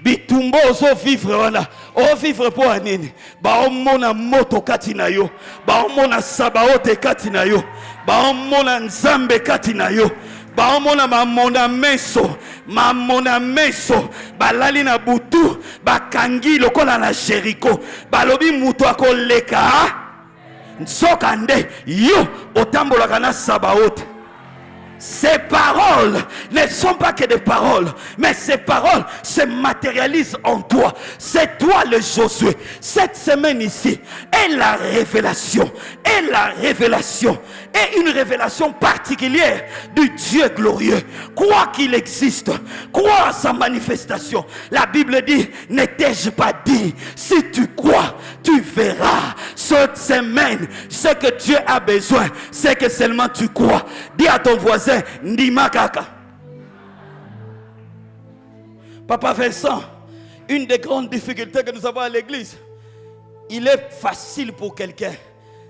bitumbo ozo vivre wana. O vivre pour anini. Ba omona moto katina yo. Ba omona Sabaoth katina yo. Ba omona Nzambe katina yo. Ba omona mamona meso. Mamona meso. Balali na butu. Bakangi lokola na Jericho. Balobi mutu akoleka. Nsokande. Yo otambolaka na Sabaoth. Ces paroles ne sont pas que des paroles, mais ces paroles se matérialisent en toi. C'est toi le Josué. Cette semaine ici est la révélation. Et la révélation est une révélation particulière du Dieu glorieux. Crois qu'il existe. Crois à sa manifestation. La Bible dit, ne t'ai-je pas dit, si tu crois, tu verras. Cette semaine, ce que Dieu a besoin, c'est que seulement tu crois. Dis à ton voisin, Ndima Kaka. Papa Vincent, une des grandes difficultés que nous avons à l'église, il est facile pour quelqu'un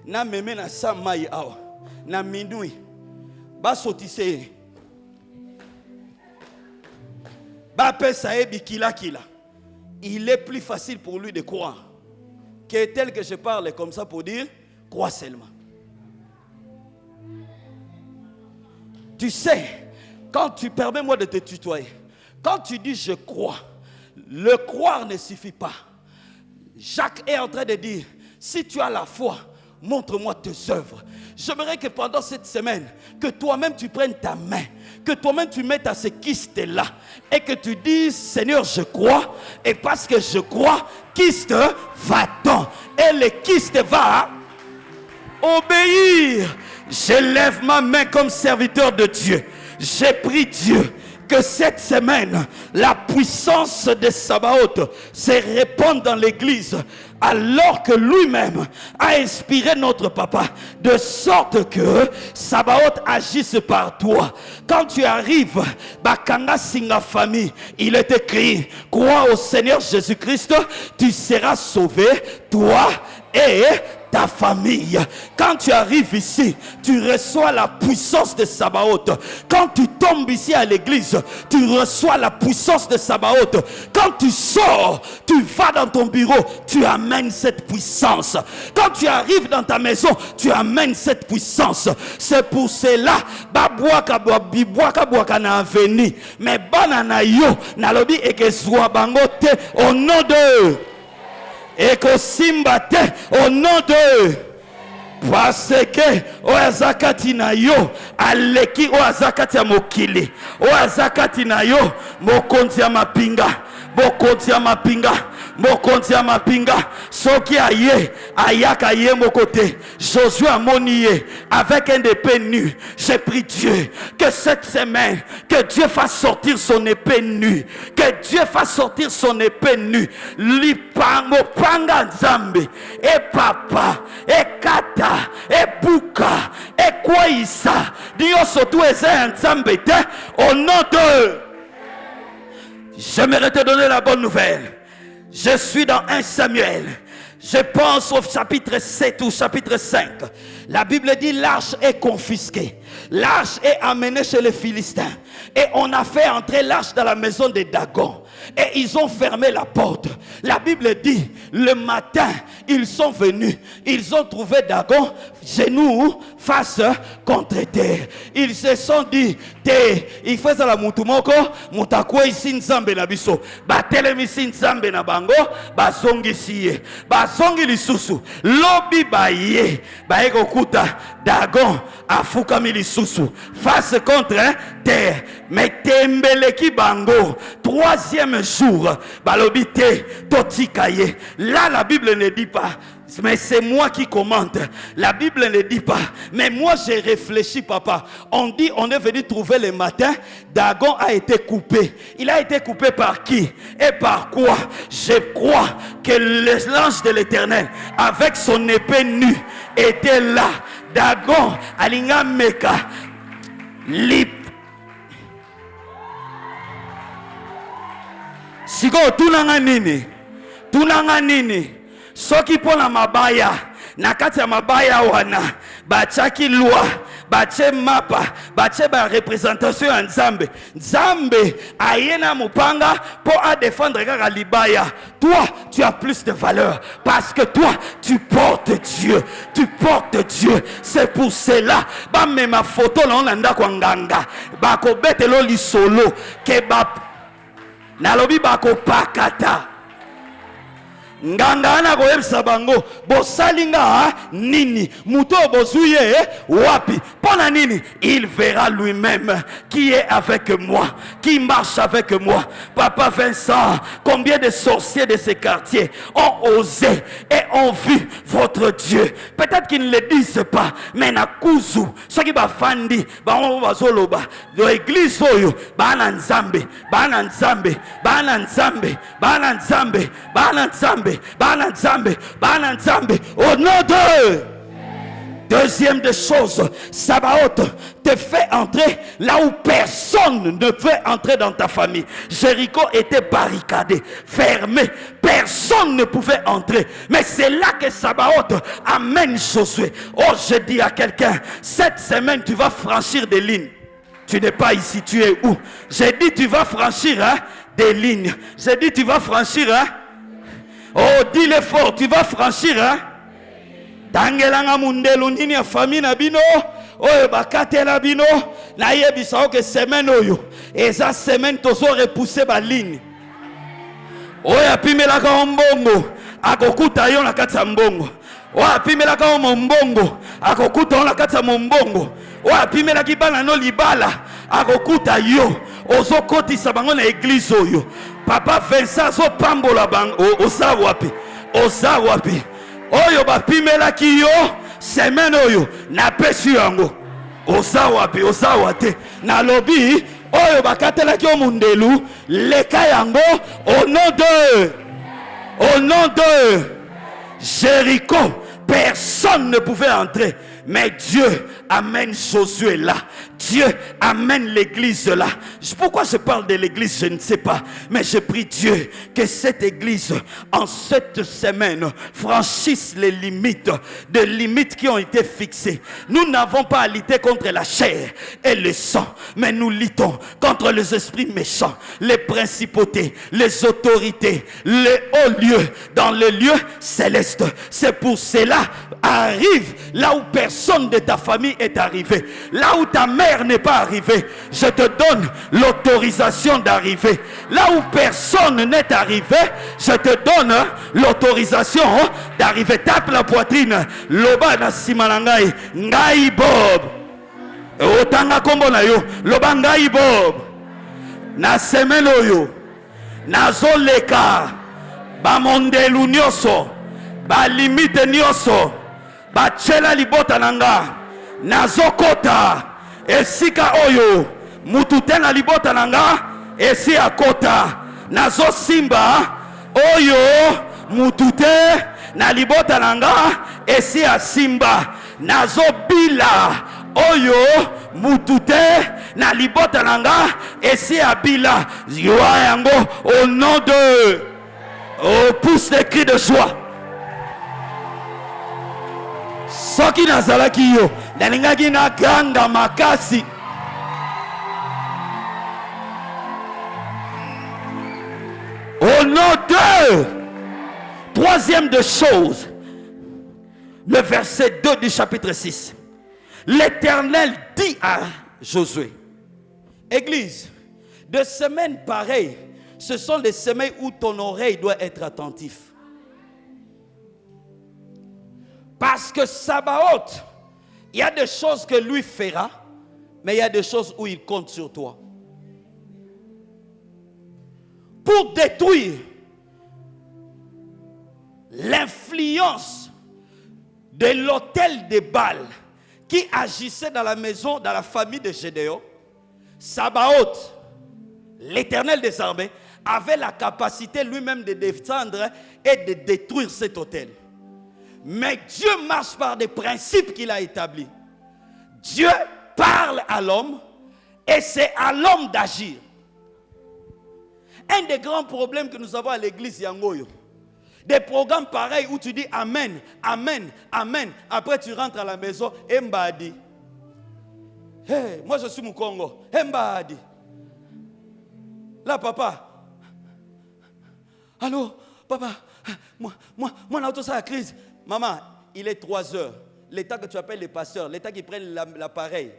na meme na samai awa na minui ba sotise ba pesa e bikila kila. Il est plus facile pour lui de croire que tel que je parle comme ça pour dire crois seulement. Tu sais, quand tu permets-moi de te tutoyer, quand tu dis je crois, le croire ne suffit pas. Jacques est en train de dire, si tu as la foi, montre-moi tes œuvres. J'aimerais que pendant cette semaine, que toi-même tu prennes ta main, que toi-même tu mettes à ce kyste-là et que tu dises, Seigneur, je crois, et parce que je crois, kyste va-t'en. Et le kyste va obéir. Je lève ma main comme serviteur de Dieu. J'ai prié Dieu que cette semaine, la puissance de Sabaoth se répande dans l'église, alors que lui-même a inspiré notre papa, de sorte que Sabaoth agisse par toi. Quand tu arrives, Bakanga Singa famille, il est écrit, crois au Seigneur Jésus-Christ, tu seras sauvé, toi et ta famille. Quand tu arrives ici, tu reçois la puissance de Sabaoth. Quand tu tombes ici à l'église, tu reçois la puissance de Sabaoth. Quand tu sors, tu vas dans ton bureau, tu amènes cette puissance. Quand tu arrives dans ta maison, tu amènes cette puissance. C'est pour cela, mais banana yo nalobi ekezwa bango te au nom de ekosimba te au nom de, parce que oazakati na yo aleki oazakati ya mokili, oazakati na yo mokonzi ya mapinga, mokonzi ya mapinga, mokonzi ya mapinga. Soki aye ayaka ye mokote Josué amoniye avec un épée nue. J'ai pris Dieu que cette semaine, que Dieu fasse sortir son épée nue, que Dieu fasse sortir son épée nue. Lipango panga nzambe et papa et kata et buka et kwaisa dio sotu eza nzambe te au nom de. J'aimerais te donner la bonne nouvelle. Je suis dans 1 Samuel. Je pense au chapitre 7 ou chapitre 5. La Bible dit l'arche est confisquée. L'arche est amenée chez les Philistins. Et on a fait entrer l'arche dans la maison de Dagon. Et ils ont fermé la porte. La Bible dit, le matin, ils sont venus. Ils ont trouvé Dagon, genoux, face contre terre. Ils se sont dit, il fait ça la mutumoko, mutakwe ici nzambe na biso. Batelemi ici nzambe na bango, bazongi siye. Bazongi lisusu. Lobi baye. Baeko kuta, Dagon, afukami lisusu. Face contre terre. Mais tembeleki bango. 3e jour, balobite, totikaye. Là, la Bible ne dit pas, mais c'est moi qui commente. La Bible ne dit pas, mais moi j'ai réfléchi, papa. On dit, on est venu trouver le matin, Dagon a été coupé. Il a été coupé par qui et par quoi? Je crois que l'ange de l'Éternel, avec son épée nue, était là. Dagon, alinga meka, lip. Siko tunanga nini? Tunanga nini? Soki pona mabaya, nakati ya mabaya wana, bachaki loi, bache mapa, bache ba représentation ya Nzambe. Nzambe ayena mupanga pour à défendre kaka libaya. Toi, tu as plus de valeur parce que toi, tu portes Dieu. Tu portes Dieu. C'est pour cela, ba me ma photo la onanda kwa nganga. Ba ko betelo li solo ke ba nalobi bako pakata. Nganga na koyebisa bango bosalinga nini muto bozuye wapi pona nini. Il verra lui-même qui est avec moi, qui marche avec moi. Papa Vincent, combien de sorciers de ces quartiers ont osé et ont vu votre Dieu? Peut-être qu'ils ne le disent pas, mais na kuzu soki bafandi bango bazoloba de l'église oyo bana nzambe, bana nzambe, bana nzambe, bana nzambe, bana nzambe, bana nzambe, bana nzambe, au nom de. Deuxième des choses, Sabaoth te fait entrer là où personne ne peut entrer dans ta famille. Jéricho était barricadé, fermé, personne ne pouvait entrer. Mais c'est là que Sabaoth amène Josué. Oh, je dis à quelqu'un, cette semaine tu vas franchir des lignes. Tu n'es pas ici, tu es où? J'ai dit tu vas franchir des lignes. J'ai dit tu vas franchir oh, dis-le fort, tu vas franchir Tangelanga mundelu nini ya famille na bino oyo bakatela bino na yebisa que semaine oyo eza semaine tozo repousser ba ligne oyo apimelaka mbongo akokuta yo na kati ya mbongo oyo apimelaka mbongo akokuta yo na kati ya mbongo oyo apimelaki bana no libala akokuta yo ozokotisa bango na église oyo. Papa Vincent so pambola bango oza wapi? Oza wapi? Oyo bapimelaki yo semaine oyo na pesi yango oza wapi? Oza wate na lobi oyo bakatelaki yo mundelu leka yango au nom de Jéricho. Personne ne pouvait entrer. Mais Dieu amène Josué là. Dieu amène l'église là. Pourquoi je parle de l'église, je ne sais pas. Mais je prie Dieu que cette église, en cette semaine, franchisse les limites, des limites qui ont été fixées. Nous n'avons pas à lutter contre la chair et le sang, mais nous luttons contre les esprits méchants, les principautés, les autorités, les hauts lieux, dans le lieu céleste. C'est pour cela, arrive là où personne de ta famille est arrivé, là où ta mère n'est pas arrivée, je te donne l'autorisation d'arriver. Là où personne n'est arrivé, je te donne l'autorisation d'arriver. Tape la poitrine. Loba na simanangai ngai Bob. Otanga kombo na yo. Loba ngai Bob. Na semelo yo. Nazoleka. Ba mondelu nyoso. Ba limite nyoso. Ba chela libota nanga. Nazokota. Esika oyo. Mutute na libota nanga. Esi akota. Nazo simba. Oyo. Mutute. Na libota nanga. Esi asimba. Nazo bila. Oyo. Mutute. Na libota nanga. Esi abila. Yoa yango. Au nom de. Oh, pousse des cris de joie. Soki nazalaki yo. Nalingaki na ganga makasi. Au nom de. Troisième de choses. Le verset 2 du chapitre 6. L'Éternel dit à Josué. Église, de semaines pareilles, ce sont les semaines où ton oreille doit être attentive. Parce que Sabaoth, il y a des choses que lui fera, mais il y a des choses où il compte sur toi. Pour détruire l'influence de l'autel de Baal qui agissait dans la maison, dans la famille de Gédéon, Sabaoth, l'Éternel des armées, avait la capacité lui-même de descendre et de détruire cet autel. Mais Dieu marche par des principes qu'il a établis. Dieu parle à l'homme et c'est à l'homme d'agir. Un des grands problèmes que nous avons à l'église Yangoyo, des programmes pareils où tu dis Amen, Amen, Amen. Après tu rentres à la maison, Mbadi. Hey, moi je suis Mukongo. Mbadi. Là, papa. Allô, papa. Moi, on a tout ça à la crise. Maman, il est 3 heures. L'état que tu appelles les pasteurs, l'état qui prennent l'appareil.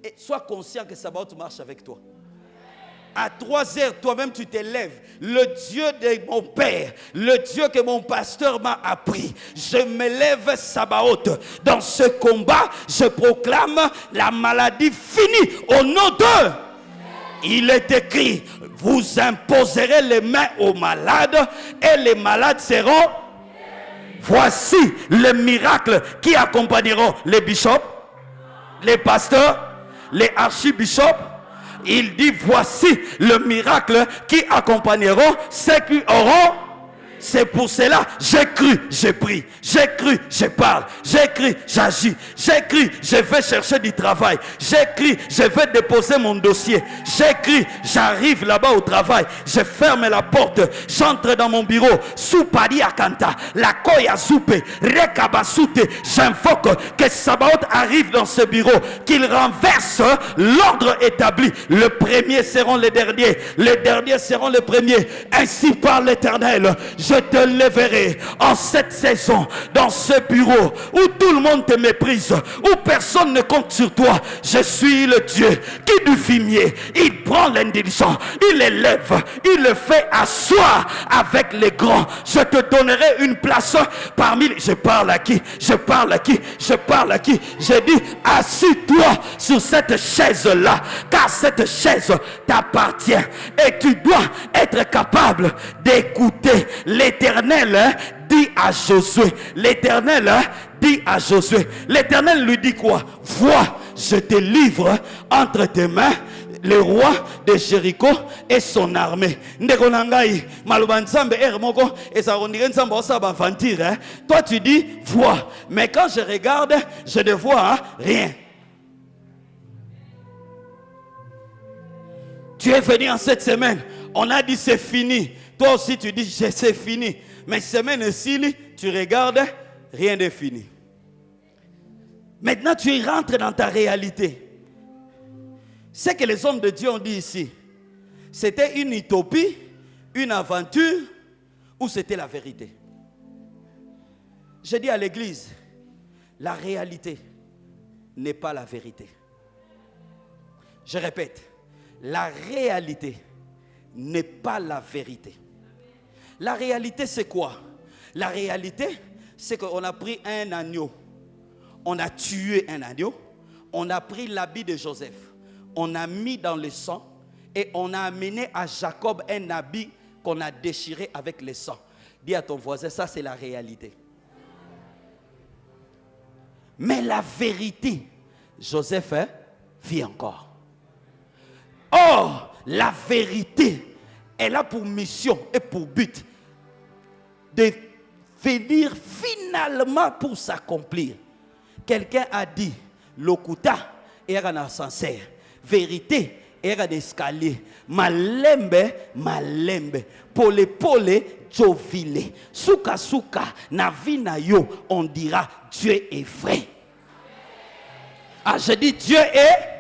Et sois conscient que Sabaoth marche avec toi. À 3 heures, toi-même tu t'élèves. Le Dieu de mon père, le Dieu que mon pasteur m'a appris. Je m'élève Sabaoth. Dans ce combat, je proclame la maladie finie au nom d'eux. Il est écrit, vous imposerez les mains aux malades et les malades seront. Voici les miracles qui accompagneront les bishops, les pasteurs, les archibishops. Il dit, voici le miracle qui accompagneront ceux qui auront. C'est pour cela, j'ai cru, j'ai pris, j'ai cru, je parle, j'ai cru, j'agis, j'ai cru, je vais chercher du travail, j'ai cru, je vais déposer mon dossier, j'ai cru, j'arrive là-bas au travail, je ferme la porte, j'entre dans mon bureau, Soupadi Akanta, la Koya Soupe, Rekabasute, j'invoque que Sabaoth arrive dans ce bureau, qu'il renverse l'ordre établi. Le premier seront les derniers seront les premiers. Ainsi parle l'Éternel. Je te lèverai en cette saison, dans ce bureau où tout le monde te méprise, où personne ne compte sur toi. Je suis le Dieu qui du fumier, il prend l'indiligent, il élève, il le fait asseoir avec les grands. Je te donnerai une place parmi les... Je parle à qui? Je parle à qui? Je parle à qui? J'ai dit, assis-toi sur cette chaise-là, car cette chaise t'appartient et tu dois être capable d'écouter. L'Éternel dit à Josué, l'Éternel dit à Josué, l'Éternel lui dit quoi? Vois, je te livre entre tes mains le roi de Jéricho et son armée. Toi tu dis vois, mais quand je regarde, je ne vois rien. Tu es venu en cette semaine, on a dit c'est fini. Toi aussi tu dis c'est fini. Mais semaine ici, tu regardes, rien n'est fini. Maintenant tu rentres dans ta réalité. Ce que les hommes de Dieu ont dit ici, c'était une utopie, une aventure, ou c'était la vérité? Je dis à l'église, la réalité n'est pas la vérité. Je répète, la réalité n'est pas la vérité. La réalité c'est quoi? La réalité c'est qu'on a pris un agneau, on a tué un agneau, on a pris l'habit de Joseph, on a mis dans le sang et on a amené à Jacob un habit qu'on a déchiré avec le sang. Dis à ton voisin, ça c'est la réalité. Mais la vérité, Joseph vit encore. Or, la vérité, elle a pour mission et pour but de venir finalement pour s'accomplir. Quelqu'un a dit, l'okuta est un ascenseur, vérité est un escalier, malembe, malembe, pole pole, jovile, souka souka, na vina yo, on dira Dieu est vrai. Ah, je dis Dieu est,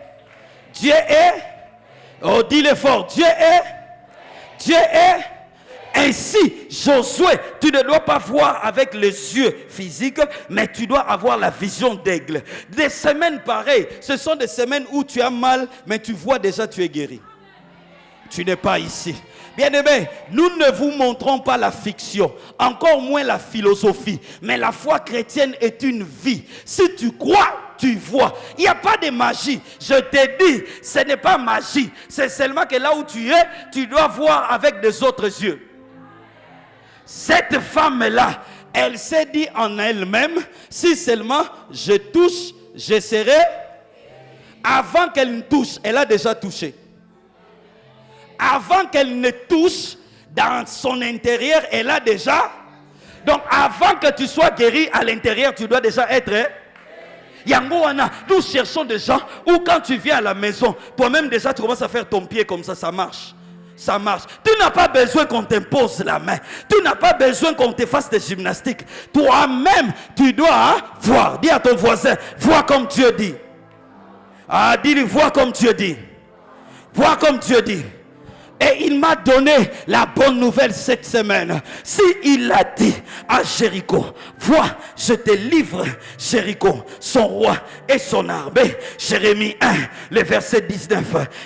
oh dis-le fort, Dieu est. Ainsi, Josué, tu ne dois pas voir avec les yeux physiques, mais tu dois avoir la vision d'aigle. Des semaines pareilles, ce sont des semaines où tu as mal, mais tu vois déjà tu es guéri. Tu n'es pas ici. Bien-aimés, nous ne vous montrons pas la fiction, encore moins la philosophie, mais la foi chrétienne est une vie. Si tu crois, tu vois. Il n'y a pas de magie. Je te dis, ce n'est pas magie. C'est seulement que là où tu es, tu dois voir avec des autres yeux. Cette femme-là, elle s'est dit en elle-même, si seulement je touche, je serai. Avant qu'elle ne touche, elle a déjà touché. Avant qu'elle ne touche, dans son intérieur, elle a déjà. Donc avant que tu sois guéri à l'intérieur, tu dois déjà être. Yangoana, nous cherchons des gens où quand tu viens à la maison, toi-même déjà tu commences à faire ton pied comme ça marche. Ça marche. Tu n'as pas besoin qu'on t'impose la main. Tu n'as pas besoin qu'on te fasse des gymnastiques. Toi-même, tu dois voir. Dis à ton voisin, vois comme Dieu dit. Ah, dis-lui, vois comme Dieu dit. Vois comme Dieu dit. Et il m'a donné la bonne nouvelle cette semaine. Si il a dit à Jéricho, vois, je te livre Jéricho, son roi et son armée. Jérémie 1, le verset 19,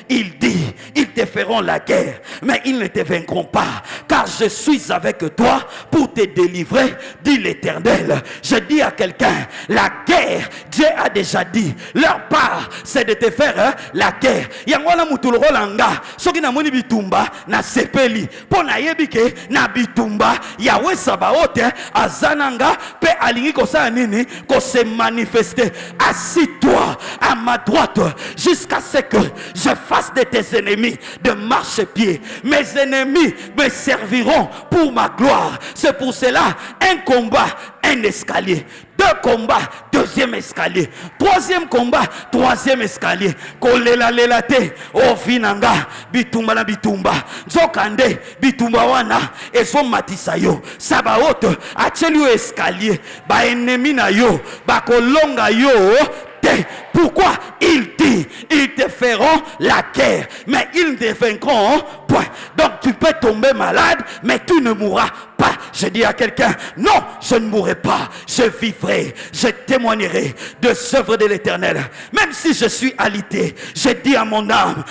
il dit, ils te feront la guerre, mais ils ne te vaincront pas, car je suis avec toi pour te délivrer, dit l'Éternel. Je dis à quelqu'un, la guerre, Dieu a déjà dit, leur part, c'est de te faire la guerre. Yangwana mutuloro langa, soki na moni bitumba na sepeli, pona yebike na bitumba, Yahweh Sabaoth azananga, pe alingi kosa nini, ko se manifester. Assis-toi à ma droite, jusqu'à ce que je fasse de tes ennemis de marchepied. Mes ennemis me serviront pour ma gloire. C'est pour cela, un combat, un escalier. Deux combats, deuxième escalier. Troisième combat, troisième escalier. Kolela lelate, o vinanga, bitumba na bitumba. Zokande, bitumba wana, et son matisayo. Sabaoth, achelu escalier. Ba ennemi na yo, ba kolonga yo. Pourquoi il dit, ils te feront la guerre, mais ils ne te vaincront point. Donc tu peux tomber malade, mais tu ne mourras pas. Je dis à quelqu'un, non, je ne mourrai pas, je vivrai, je témoignerai de l'œuvre de l'Éternel. Même si je suis alité, je dis à mon âme,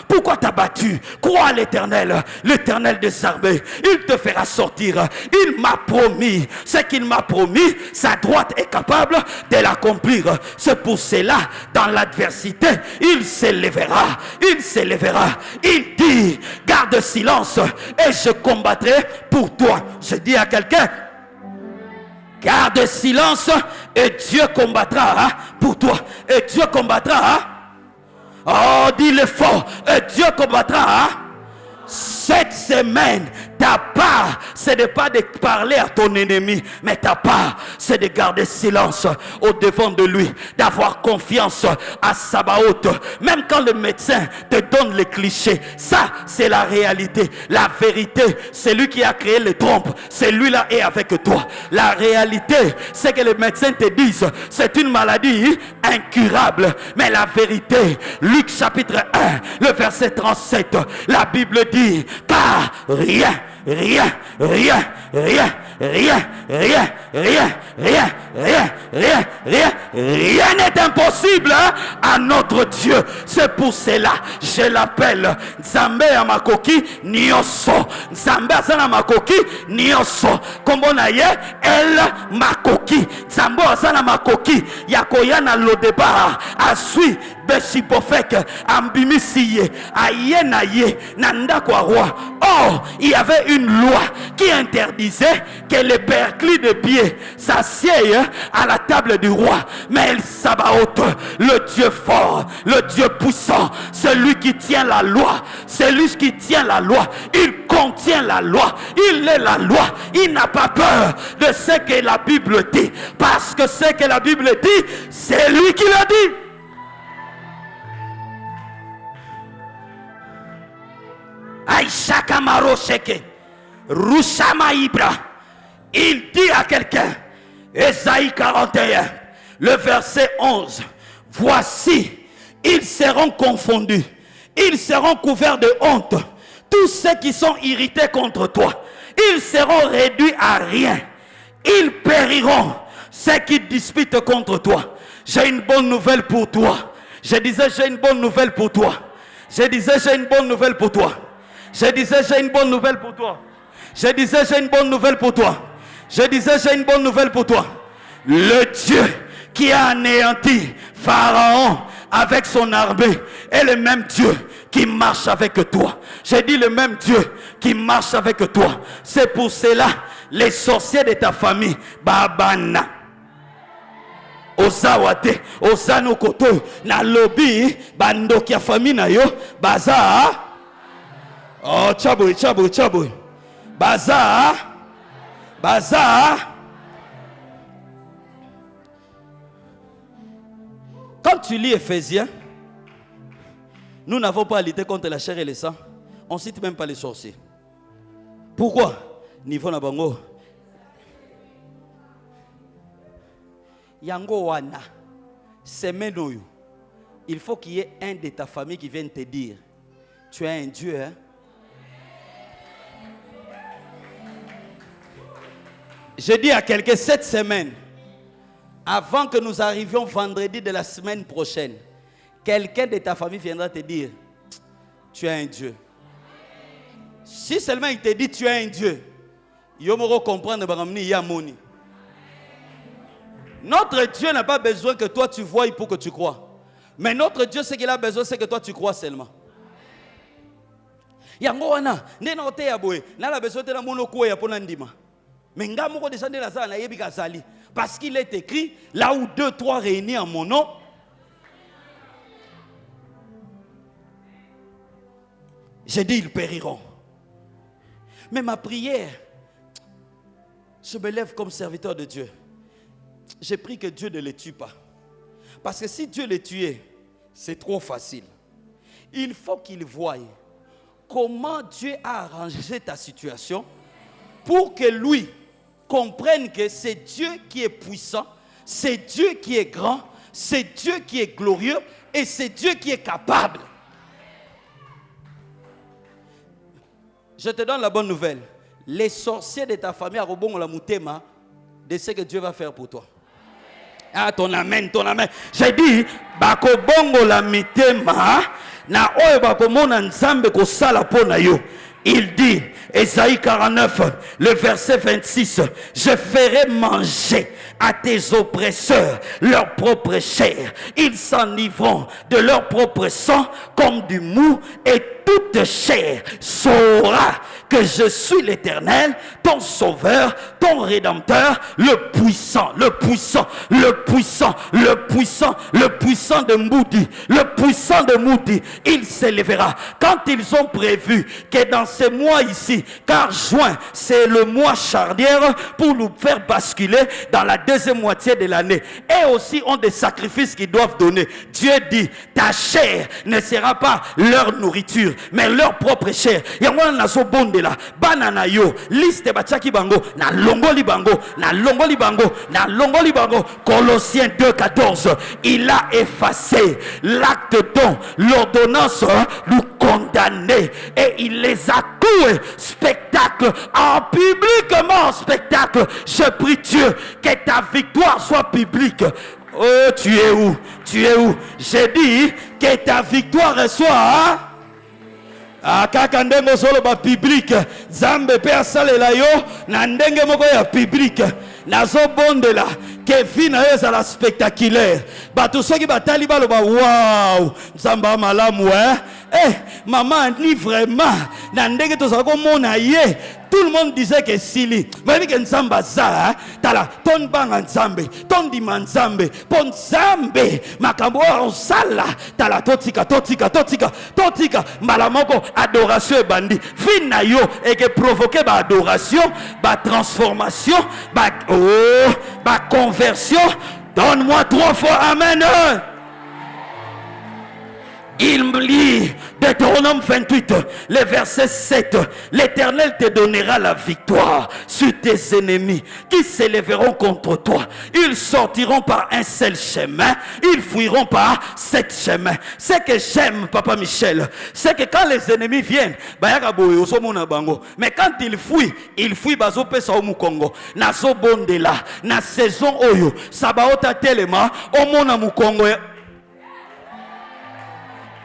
pourquoi t'as battu? Crois à l'Éternel, l'Éternel des armées, il te fera sortir. Il m'a promis, ce qu'il m'a promis, sa droite est capable de l'accomplir. C'est pour cela, dans l'adversité, il s'élèvera, il s'élèvera. Il dit, garde silence et je combattrai pour toi. Je dis à quelqu'un, garde silence et Dieu combattra pour toi. Et Dieu combattra. Oh, dis-le fort. Dieu combattra. Hein? Cette semaine, ta part, c'est de pas de parler à ton ennemi, mais ta part, c'est de garder silence au devant de lui, d'avoir confiance à Sabaoth. Même quand le médecin te donne les clichés, ça, c'est la réalité. La vérité, c'est lui qui a créé les trompes. C'est lui-là est avec toi. La réalité, c'est que les médecins te disent, c'est une maladie incurable. Mais la vérité, Luc chapitre 1, le verset 37, la Bible dit, car rien n'est impossible à notre Dieu. C'est pour cela je l'appelle Nzambe ya makoki nyonso. Nzambe asana makoki nyonso. Kombo na ye El Makoki. Nzambe asana makoki ya koyana Lodeba asui Besibofek ambimisiye aye na ye na ndako ya roi. Or il y avait une loi qui interdisait que les perclis de pied s'assiedent à la table du roi. Mais El Sabaoth, le Dieu fort, le Dieu puissant, celui qui tient la loi, celui qui tient la loi, il contient la loi, il est la loi, il n'a pas peur de ce que la Bible dit, parce que ce que la Bible dit, c'est lui qui l'a dit. Aïcha Kamaro Sheke, Rushama Ibra, il dit à quelqu'un, Ésaïe 41, le verset 11, voici, ils seront confondus, ils seront couverts de honte, tous ceux qui sont irrités contre toi, ils seront réduits à rien, ils périront, ceux qui disputent contre toi. J'ai une bonne nouvelle pour toi. Je disais, j'ai une bonne nouvelle pour toi. Je disais, j'ai une bonne nouvelle pour toi. Je disais, j'ai une bonne nouvelle pour toi. Je disais, j'ai une bonne nouvelle pour toi. Je disais, j'ai une bonne nouvelle pour toi. Le Dieu qui a anéanti Pharaon avec son armée est le même Dieu qui marche avec toi. J'ai dit le même Dieu qui marche avec toi. C'est pour cela, les sorciers de ta famille, Babana, Ozawate, Ozano Koto, na lobby, Bandokia famille na yo, Baza. Oh, chaboui. Baza. Quand tu lis Éphésiens, nous n'avons pas à lutter contre la chair et le sang. On ne cite même pas les sorciers. Pourquoi? Niveau Nabango. Yango wana. Semenoyo. Il faut qu'il y ait un de ta famille qui vienne te dire, tu es un Dieu, hein? Je dis à quelqu'un cette semaine, avant que nous arrivions vendredi de la semaine prochaine, quelqu'un de ta famille viendra te dire, tu es un Dieu. Si seulement il te dit, tu es un Dieu, il va comprendre qu'il y a moni. Notre Dieu n'a pas besoin que toi tu voies pour que tu crois. Mais notre Dieu, ce qu'il a besoin, c'est que toi tu crois seulement. Yango wana, nena ote ya boye, na la besoin de la monoko ya pona ndima. Mais nga moko descendre la zala na yebi kazali, parce qu'il est écrit là où 2, 3 réunis en mon nom. J'ai dit ils périront. Mais ma prière, je me lève comme serviteur de Dieu. J'ai pris que Dieu ne les tue pas. Parce que si Dieu les tuait, c'est trop facile. Il faut qu'il voie comment Dieu a arrangé ta situation pour que lui comprenne que c'est Dieu qui est puissant, c'est Dieu qui est grand, c'est Dieu qui est glorieux et c'est Dieu qui est capable. Je te donne la bonne nouvelle. Les sorciers de ta famille à Robon la Moutema de ce que Dieu va faire pour toi. Ah, ton amen. J'ai dit, bako bongo la mitema na oyo bako mona nzambe ko sala pona yo. Il dit, Ésaïe 49, le verset 26, je ferai manger à tes oppresseurs leur propre chair. Ils s'enivreront de leur propre sang comme du mou, et toute chair saura que je suis l'Éternel, ton sauveur, ton rédempteur, le puissant, le puissant, le puissant, le puissant, le puissant de Moudi, le puissant de Moudi. Il s'élèvera. Quand ils ont prévu que dans ces mois ici, car juin, c'est le mois charnière pour nous faire basculer dans la deuxième moitié de l'année, et aussi ont des sacrifices qu'ils doivent donner. Dieu dit, ta chair ne sera pas leur nourriture, mais leur propre chair. Yango na so bonde la banana yo liste bachaki bango na longoli bango na longoli bango na longoli bango. Colossiens 2:14. Il a effacé l'acte dont l'ordonnance nous condamnait, et il les a cloués spectacle en publiquement en spectacle. Je prie Dieu que ta victoire soit publique. Oh, tu es où? Tu es où? J'ai dit que ta victoire soit kaka ndenge solo ba public. Zambe pe asalela yo na ndenge moko ya public. Nazo bondela que vie na yo ezala spectaculaire. Bato soki batali baloba wow nzamba malamu maman ni vraiment na ndenge tozala komona ye. Tout le monde disait que Sili, mais que Nzamba za, tala, ton bang Nzambe, ton diman Nzambe, pon Nzambe, makambo sala, tala, totika, malamoko, adoration et bandi, fina yo, et que provoquer ba adoration, ba transformation, ba conversion. Donne-moi 3 fois amen. Il me lit Deutéronome 28, le verset 7. L'Éternel te donnera la victoire sur tes ennemis qui s'élèveront contre toi. Ils sortiront par un seul chemin, ils fuiront par 7 chemins. Ce que j'aime, Papa Michel, c'est que quand les ennemis viennent, mais quand ils fuient bazo pesa au Mukongo. Na so bondela, na saison oyo, sabaota telema, omona Mukongo.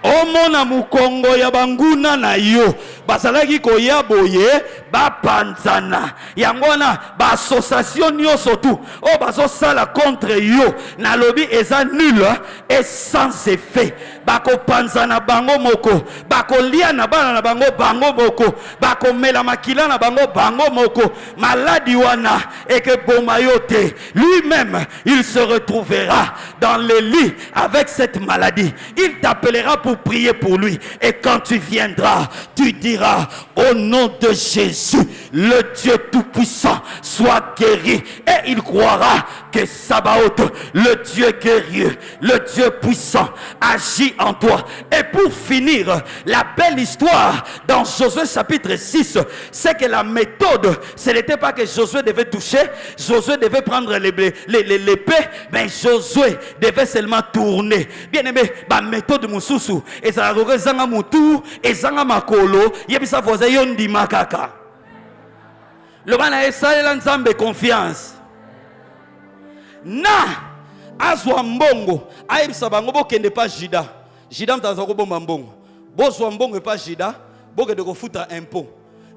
Omona mukongo ya banguna na yo basalaki koya boye bapanzana yangona ba association nyoso tu o bazo sala contre yo na lobi eza nul et sans effet. Bako panzana bango moko, bako lia na bana na bango moko, bako mela makila na bango moko, maladi wana et que bomayote lui-même il se retrouvera dans le lit avec cette maladie. Il t'appellera pour prier pour lui, et quand tu viendras, tu diras au nom de Jésus, le Dieu tout-puissant soit guéri, et il croira que Sabaoth, le Dieu guerrier, le Dieu puissant agit en toi. Et pour finir, la belle histoire dans Josué chapitre 6, c'est que la méthode, ce n'était pas que Josué devait toucher, Josué devait prendre l'épée, mais Josué devait seulement tourner. Bien aimé, la méthode mususu, et ça a zanga mutu, et zanga makolo, yebisa voisin yondi makaka. Le bana esa nzambe confiance. Na azwa mbongo ayebisa bango bokende pa jida mtaza kobomba mbongo bozwa mbongo pa jida bokende kofuta impôt.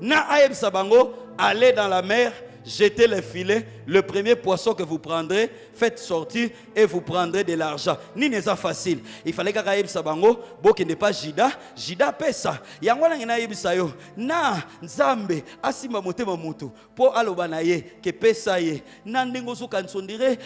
Na ayebisa bango allez dans la mer, jetez les filets, le premier poisson que vous prendrez, faites sortir et vous prendrez de l'argent. Ni n'est pas facile. Il fallait que Raïb Bango, boke n'est pas Jida pesa. Yangwana ngena yebisa yo. Na Nzambe asima motema moto po alobanaye ke pesa ye. Na ndengo so kansondire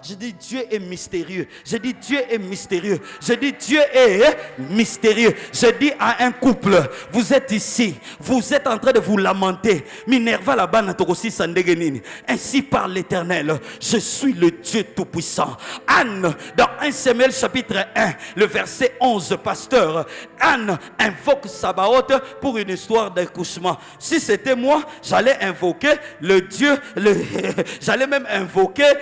je dis Dieu est mystérieux. Je dis Dieu est mystérieux. Je dis Dieu est mystérieux. Je dis à un couple, vous êtes ici, vous êtes en train de vous lamenter. Minerva la bana tokosi sandegenini. Ainsi par l'Éternel, je suis le Dieu Tout-Puissant. Anne, dans 1 Samuel chapitre 1, le verset 11, pasteur, Anne invoque Sabaoth pour une histoire d'accouchement. Si c'était moi, j'allais invoquer le Dieu, j'allais même invoquer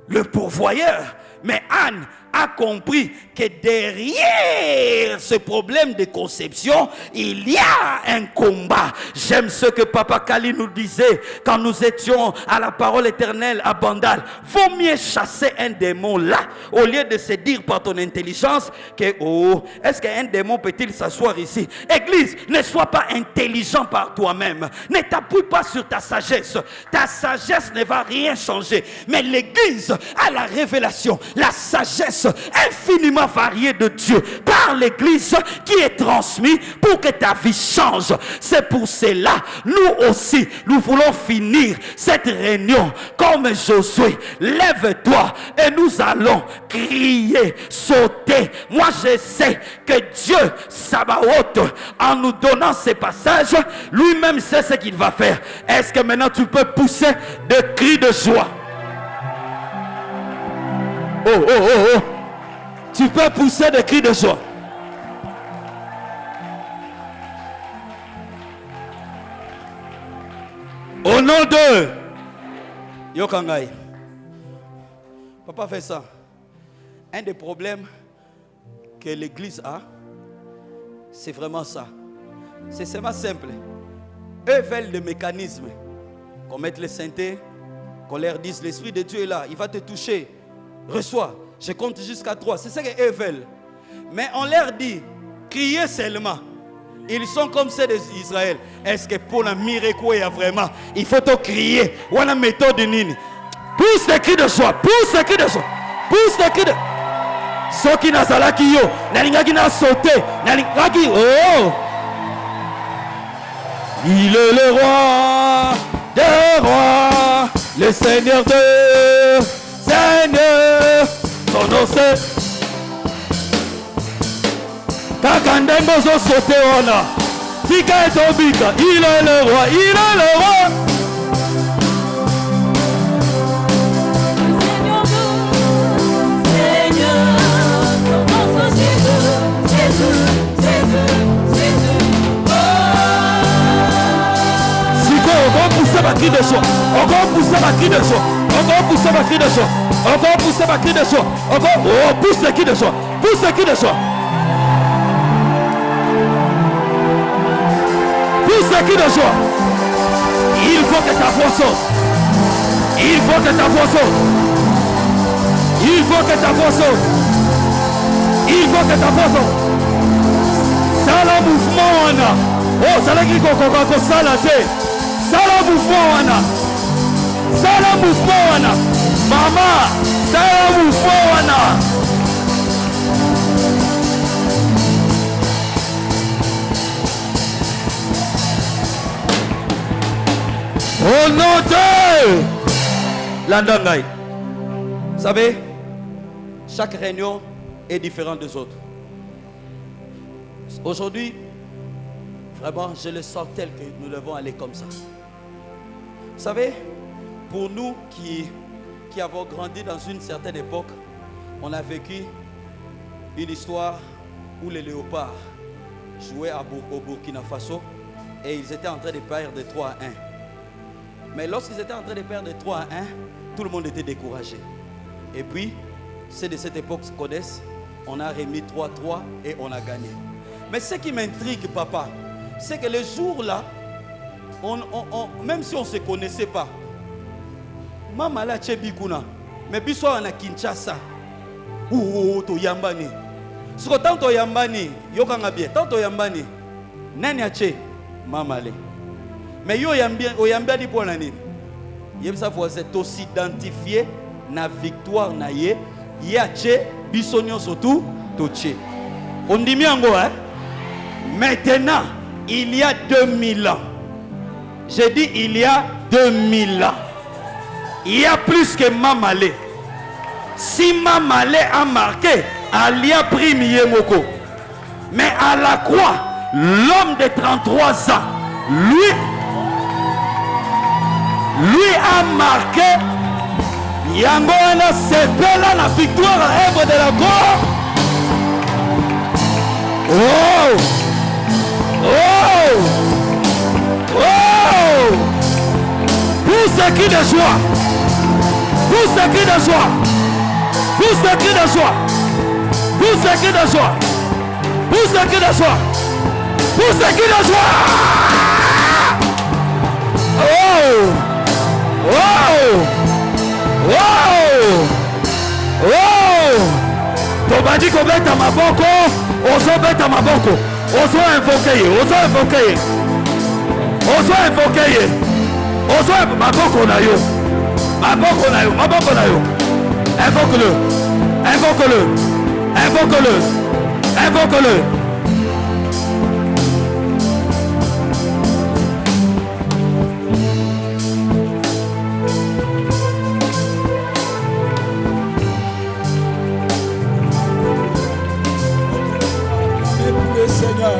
le pourvoyeur. Mais Anne a compris que derrière ce problème de conception, il y a un combat. J'aime ce que Papa Kali nous disait quand nous étions à la parole éternelle à Bandal. Vaut mieux chasser un démon là, au lieu de se dire par ton intelligence que, oh, est-ce qu'un démon peut-il s'asseoir ici? Église, ne sois pas intelligent par toi-même. Ne t'appuie pas sur ta sagesse. Ta sagesse ne va rien changer. Mais l'église a la révélation, la sagesse infiniment variée de Dieu par l'église qui est transmise pour que ta vie change. C'est pour cela, nous aussi, nous voulons finir cette réunion comme Josué. Lève-toi et nous allons crier, sauter. Moi je sais que Dieu Sabaoth, en nous donnant ces passages, lui-même sait ce qu'il va faire. Est-ce que maintenant tu peux pousser des cris de joie? Oh, oh, oh, oh. Tu peux pousser des cris de joie. Au nom de Yokangai. Papa fait ça. Un des problèmes que l'église a, c'est vraiment ça. C'est seulement simple. Eux veulent le mécanisme. Qu'on mette les synthés, qu'on leur dise l'Esprit de Dieu est là, il va te toucher. Reçois. Je compte jusqu'à 3. C'est ce qu'eux veulent. Mais on leur dit, criez seulement. Ils sont comme ceux d'Israël. Est-ce que pour la miracle, il y a vraiment, il faut te crier. Ou la méthode nini. Pousse les cris de joie. Pousse les cris de joie. Pousse les cris de joie. Ceux qui n'ont pas yo, n'alingaki n'a sauté, n'alingaki oh. Il est le roi des rois, le Seigneur de Seigneur. Son nom c'est Kakandengo zo sauté ona. Tika et Obika, il est le roi, il est le roi. Ma cri de joie, encore pousser ma cri de joie, encore pousser ma cri de joie, encore pousser ma cri de joie, encore oh, pousse le cri de joie, pousse le cri de joie, pousse le cri de joie. Il faut que ta voix sorte, il faut que ta voix sorte, il faut que ta voix sorte, il faut que ta voix sorte. Ça le mouvement on a, oh ça l'a dit qu'on ça la tête. Ça le mouvement wana. Ça le mouvement wana. Maman, ça le mouvement wana. Au nom de Landangai. Vous savez, chaque réunion est différente des autres. Aujourd'hui, vraiment, je le sens tel que nous devons aller comme ça. Vous savez, pour nous qui avons grandi dans une certaine époque, on a vécu une histoire où les léopards jouaient au Burkina Faso et ils étaient en train de perdre de 3-1. Mais lorsqu'ils étaient en train de perdre de 3-1, tout le monde était découragé. Et puis, c'est de cette époque qu'on connaît, on a remis 3-3 et on a gagné. Mais ce qui m'intrigue, papa, c'est que le jour-là, même si on ne se connaissait pas, Maman la Tchébikouna, mais biso on a Kinshasa, ou to Yambani. Ce que tant to Yambani, yokanga bien, tant to Yambani, nani ache, Maman le. Mais yo Yambani pour nani. Yem sa vous êtes aussi identifié na victoire na ye, yache bisonyo surtout toche. On dit bien ngo hein. Maintenant, il y a 2000 ans. J'ai dit il y a 2000 ans. Il y a plus que Mamalé. Si Mamalé a marqué, Ali a pris Miyemoko. Mais à la croix, l'homme de 33 ans, lui a marqué. Yangona sepela la victoire à œuvre de la croix. Oh! Oh! Oh! Pousse un cri de joie! Pousse un cri de joie! Pousse un cri de joie! Pousse un cri de joie. Pousse un cri de joie. Pousse un cri de joie. Oh! Oh! Oh! Oh! Tobandi kobeta maboko, ozo beta maboko, ozo invoquer, ozo maboko na yo, maboko na yo, invoque-le, invoque-le, invoque-le, invoque-le.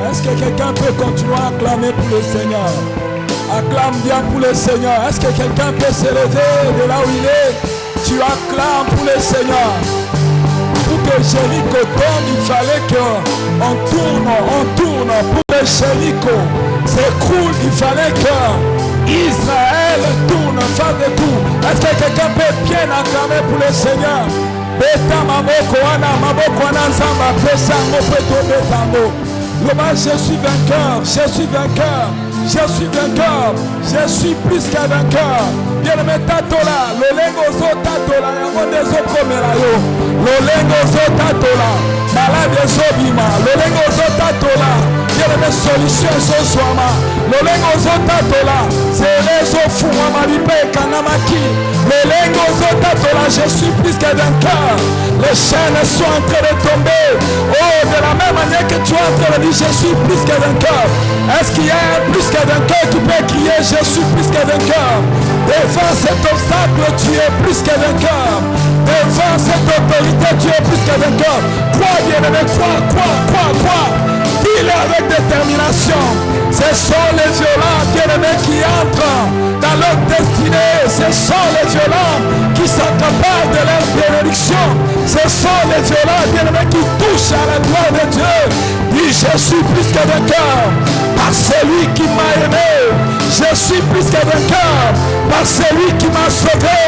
Est-ce que quelqu'un peut continuer à acclamer pour le Seigneur? Acclame bien pour le Seigneur. Est-ce que quelqu'un peut se lever de là où il est? Tu acclames pour le Seigneur. Pour que Jéricho tombe, il fallait qu'on tourne. Pour que Jéricho s'écroule, il fallait que Israël tourne, fasse des coups. Est-ce que quelqu'un peut bien acclamer pour le Seigneur? Beta maboko wana nzamba pesa ngo peto betango. Je suis vainqueur, je suis vainqueur, je suis vainqueur, je suis plus qu'un vainqueur. Bien-aimé tatola, lolengo zo tatola, yango dezo komela yo. Lolengo zo tatola, malade zo bima, lolengo zo tatola. Bien-aimé solution zo swama, lolengo zo tatola, c'est zo fuwa malipe kanamaki. Lolengo zo tatola, je suis plus qu'un vainqueur. Les chaînes sont en train de tomber. Oh, de la même manière que tu es en train de dire je suis plus qu'un vainqueur. Est-ce qu'il y a un plus qu'un vainqueur qui peut crier je suis plus qu'un vainqueur? Devant cet obstacle, tu es plus qu'un vainqueur. Devant cette autorité, tu es plus qu'un vainqueur. Crois bien aimé, crois. Dis-le avec détermination. Ce sont les violents bien-aimés qui entrent dans leur destinée. Ce sont les violents qui s'accaparent de leur bénédiction. Ce sont les violents bien-aimés qui touchent à la gloire de Dieu. Dis je suis plus qu'un vainqueur par celui qui m'a aimé. Je suis plus qu'un vainqueur par celui qui m'a sauvé.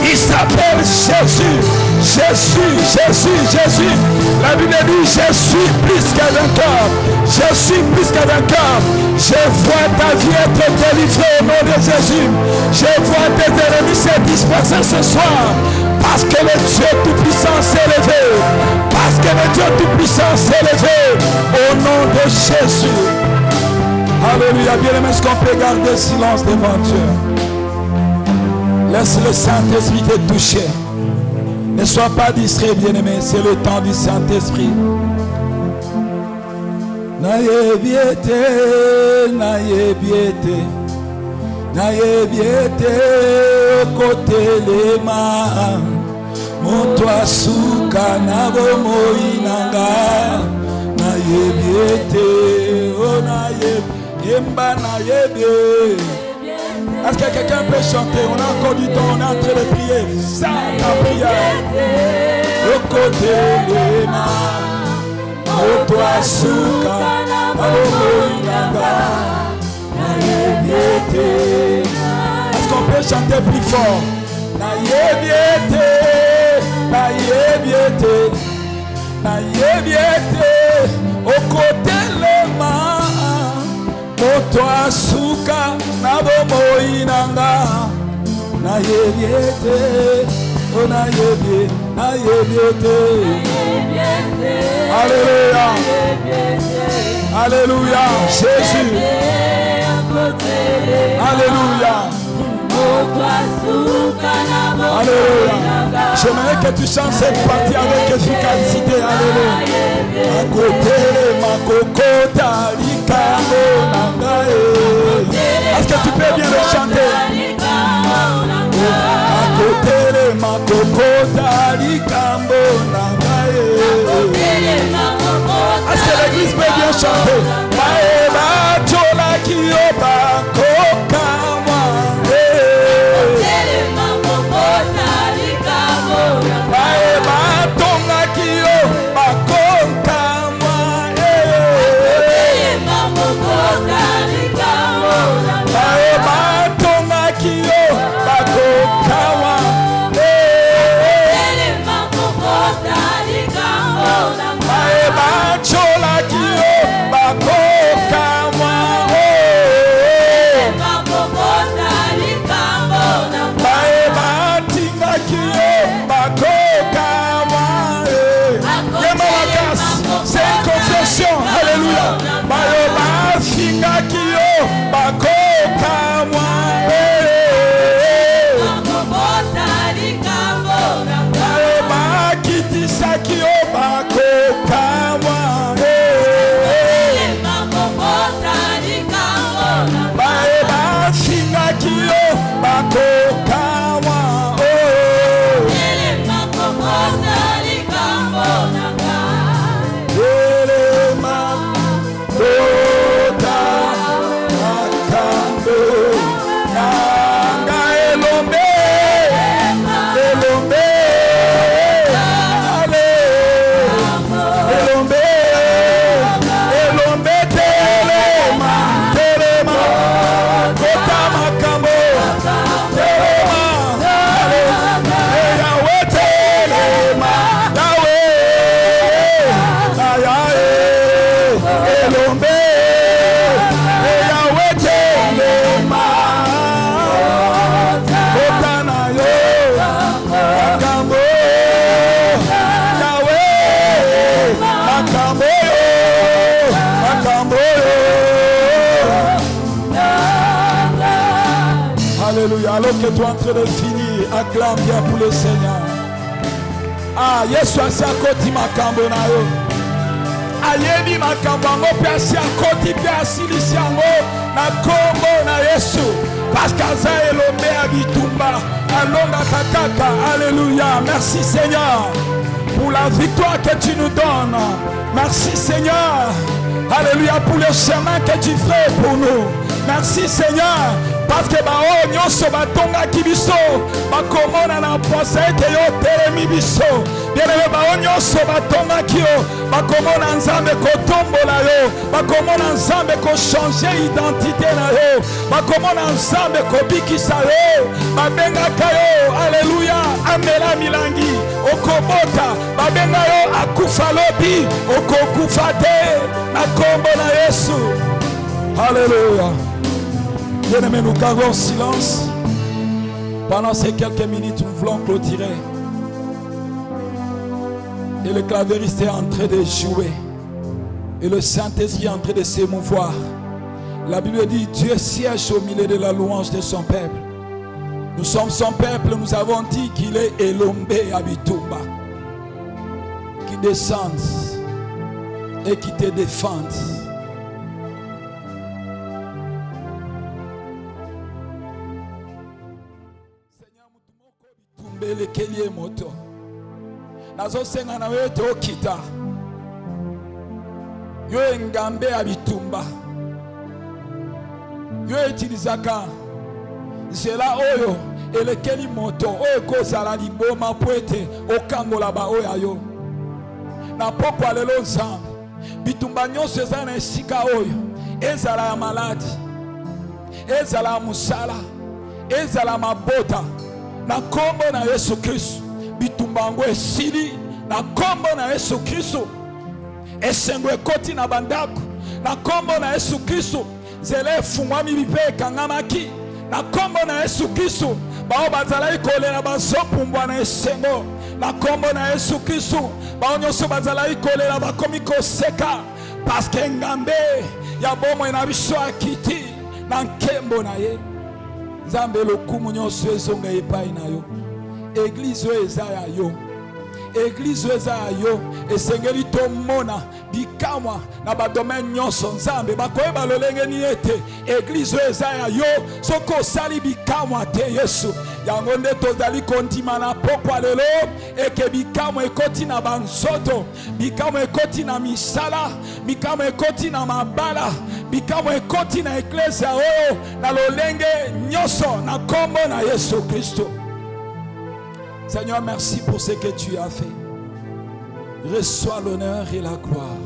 Il s'appelle Jésus. Jésus. La Bible dit je suis plus qu'un vainqueur. Je suis plus qu'un vainqueur. Je vois ta vie être délivrée au nom de Jésus. Je vois tes ennemis se disperser ce soir. Parce que le Dieu Tout-Puissant s'est levé. Parce que le Dieu Tout-Puissant s'est levé. Au nom de Jésus. Alléluia. Bien-aimé, est-ce qu'on peut garder silence devant Dieu? Laisse le Saint-Esprit te toucher. Ne sois pas distrait, bien-aimé. C'est le temps du Saint-Esprit. Nayebiete, kotelema, moto asuka na bomoi nanga. Nayebiete, oh nayemba nayebie. Est-ce que quelqu'un peut chanter? On a encore du temps, on est en train de prier. Ça, ta prière. Kotelema. Asuka, est-ce qu'on peut chanter plus fort? Okotelema, moto asuka na bomoi nanga. Nayebiete, oh nayebiete. Alléluia. Alléluia. Jésus. Alléluia. Alléluia. J'aimerais que tu chantes cette partie avec efficacité. Alléluia. À côté, ma cocotte, est-ce que tu peux bien le chanter? À côté, ma cocotte, est-ce que l'église peut bien chanter? Maeba chola kioba kokama. Maeba tonga kioba. basingaki yo bakokamwa baye basingaki yo bakokamwa Alléluia. Alors que tu es en train de finir, acclame bien pour le Seigneur. Ah, Yesu asi akoti makambo na yo. Ayebi makambo ango pe asi akoti pe asilisi ango na kombo na Yesu. Parce qu'aza elombe abitumba alonga kakaka. Alléluia. Merci Seigneur pour la victoire que tu nous donnes. Merci Seigneur. Alléluia pour le chemin que tu fais pour nous. Merci Seigneur. Parce que bao nyonso batonga kibiso bakomona na posa ete yo telemi biso bien-aimé bao nyonso batonga kio bakomona nzambe kotombola yo bakomona nzambe ko changer identité na yo bakomona nzambe kobikisa yo babengaka yo alléluia amela milangi okobota babenga yo akufa lobi okokufa te na kombo na Yesu. Alléluia. Bien-aimés, nous gardons silence. Pendant ces quelques minutes, nous voulons clôturer. Et le clavieriste est en train de jouer. Et le Saint-Esprit est en train de s'émouvoir. La Bible dit, Dieu siège au milieu de la louange de son peuple. Nous sommes son peuple, nous avons dit qu'il est Elombé Abitumba. Qui descend et qui te défend. Lekeli moto nazo senga na wewe to kita yo ngambe abitumba yo utilizaka zela oyo elekeli moto oyo kozala liboma poete okangola ba oyo ayo na pokwa lelo nzambe bitumba nyonso ezala na esika oyo ezala ya maladi ezala ya musala ezala mabota na kombo na Yesu Kristo bitumbango esili na kombo na Yesu Kristo esengo ekoti na bandako na kombo na Yesu Kristo zele efungwami bipe ekangamaki na kombo na Yesu Kristo bao bazalaki kolela bazopumbwa na esengo na kombo na Yesu Kristo bao nyonso bazalaki kolela bakomi koseka paske ngambe ya bomoi na biso akiti na nkembo na ye. Nzambe lokumu nyonso ezonga epai na yo. Église oyo eza ya yo. Église oyo eza ya yo. Esengeli tomona bikamwa na badomaine nyonso nzambe bakoyeba lolenge ni ete église oyo eza ya yo soko osali bikamwa te Yesu. Yango nde tozali kondima na pokwa lelo eke bikamwa ekoti na banzoto, bikamwa ekoti na misala, bikamwa ekoti na mabala, bikamwa ekoti na eklezia oyo na lolenge nyonso na kombo na Yesu Kristo. Seigneur, merci pour ce que tu as fait. Reçois l'honneur et la gloire.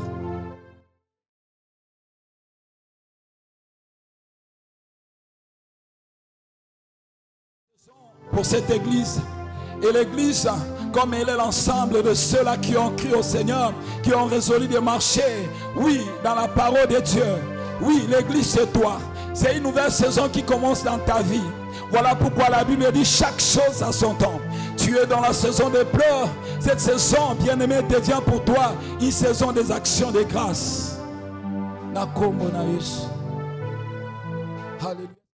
Pour cette église, et l'église, comme elle est l'ensemble de ceux-là qui ont cru au Seigneur, qui ont résolu de marcher, oui, dans la parole de Dieu. Oui, l'église c'est toi. C'est une nouvelle saison qui commence dans ta vie. Voilà pourquoi la Bible dit chaque chose à son temps. Tu es dans la saison des pleurs. Cette saison, bien-aimé, devient pour toi une saison des actions de grâce. Alléluia.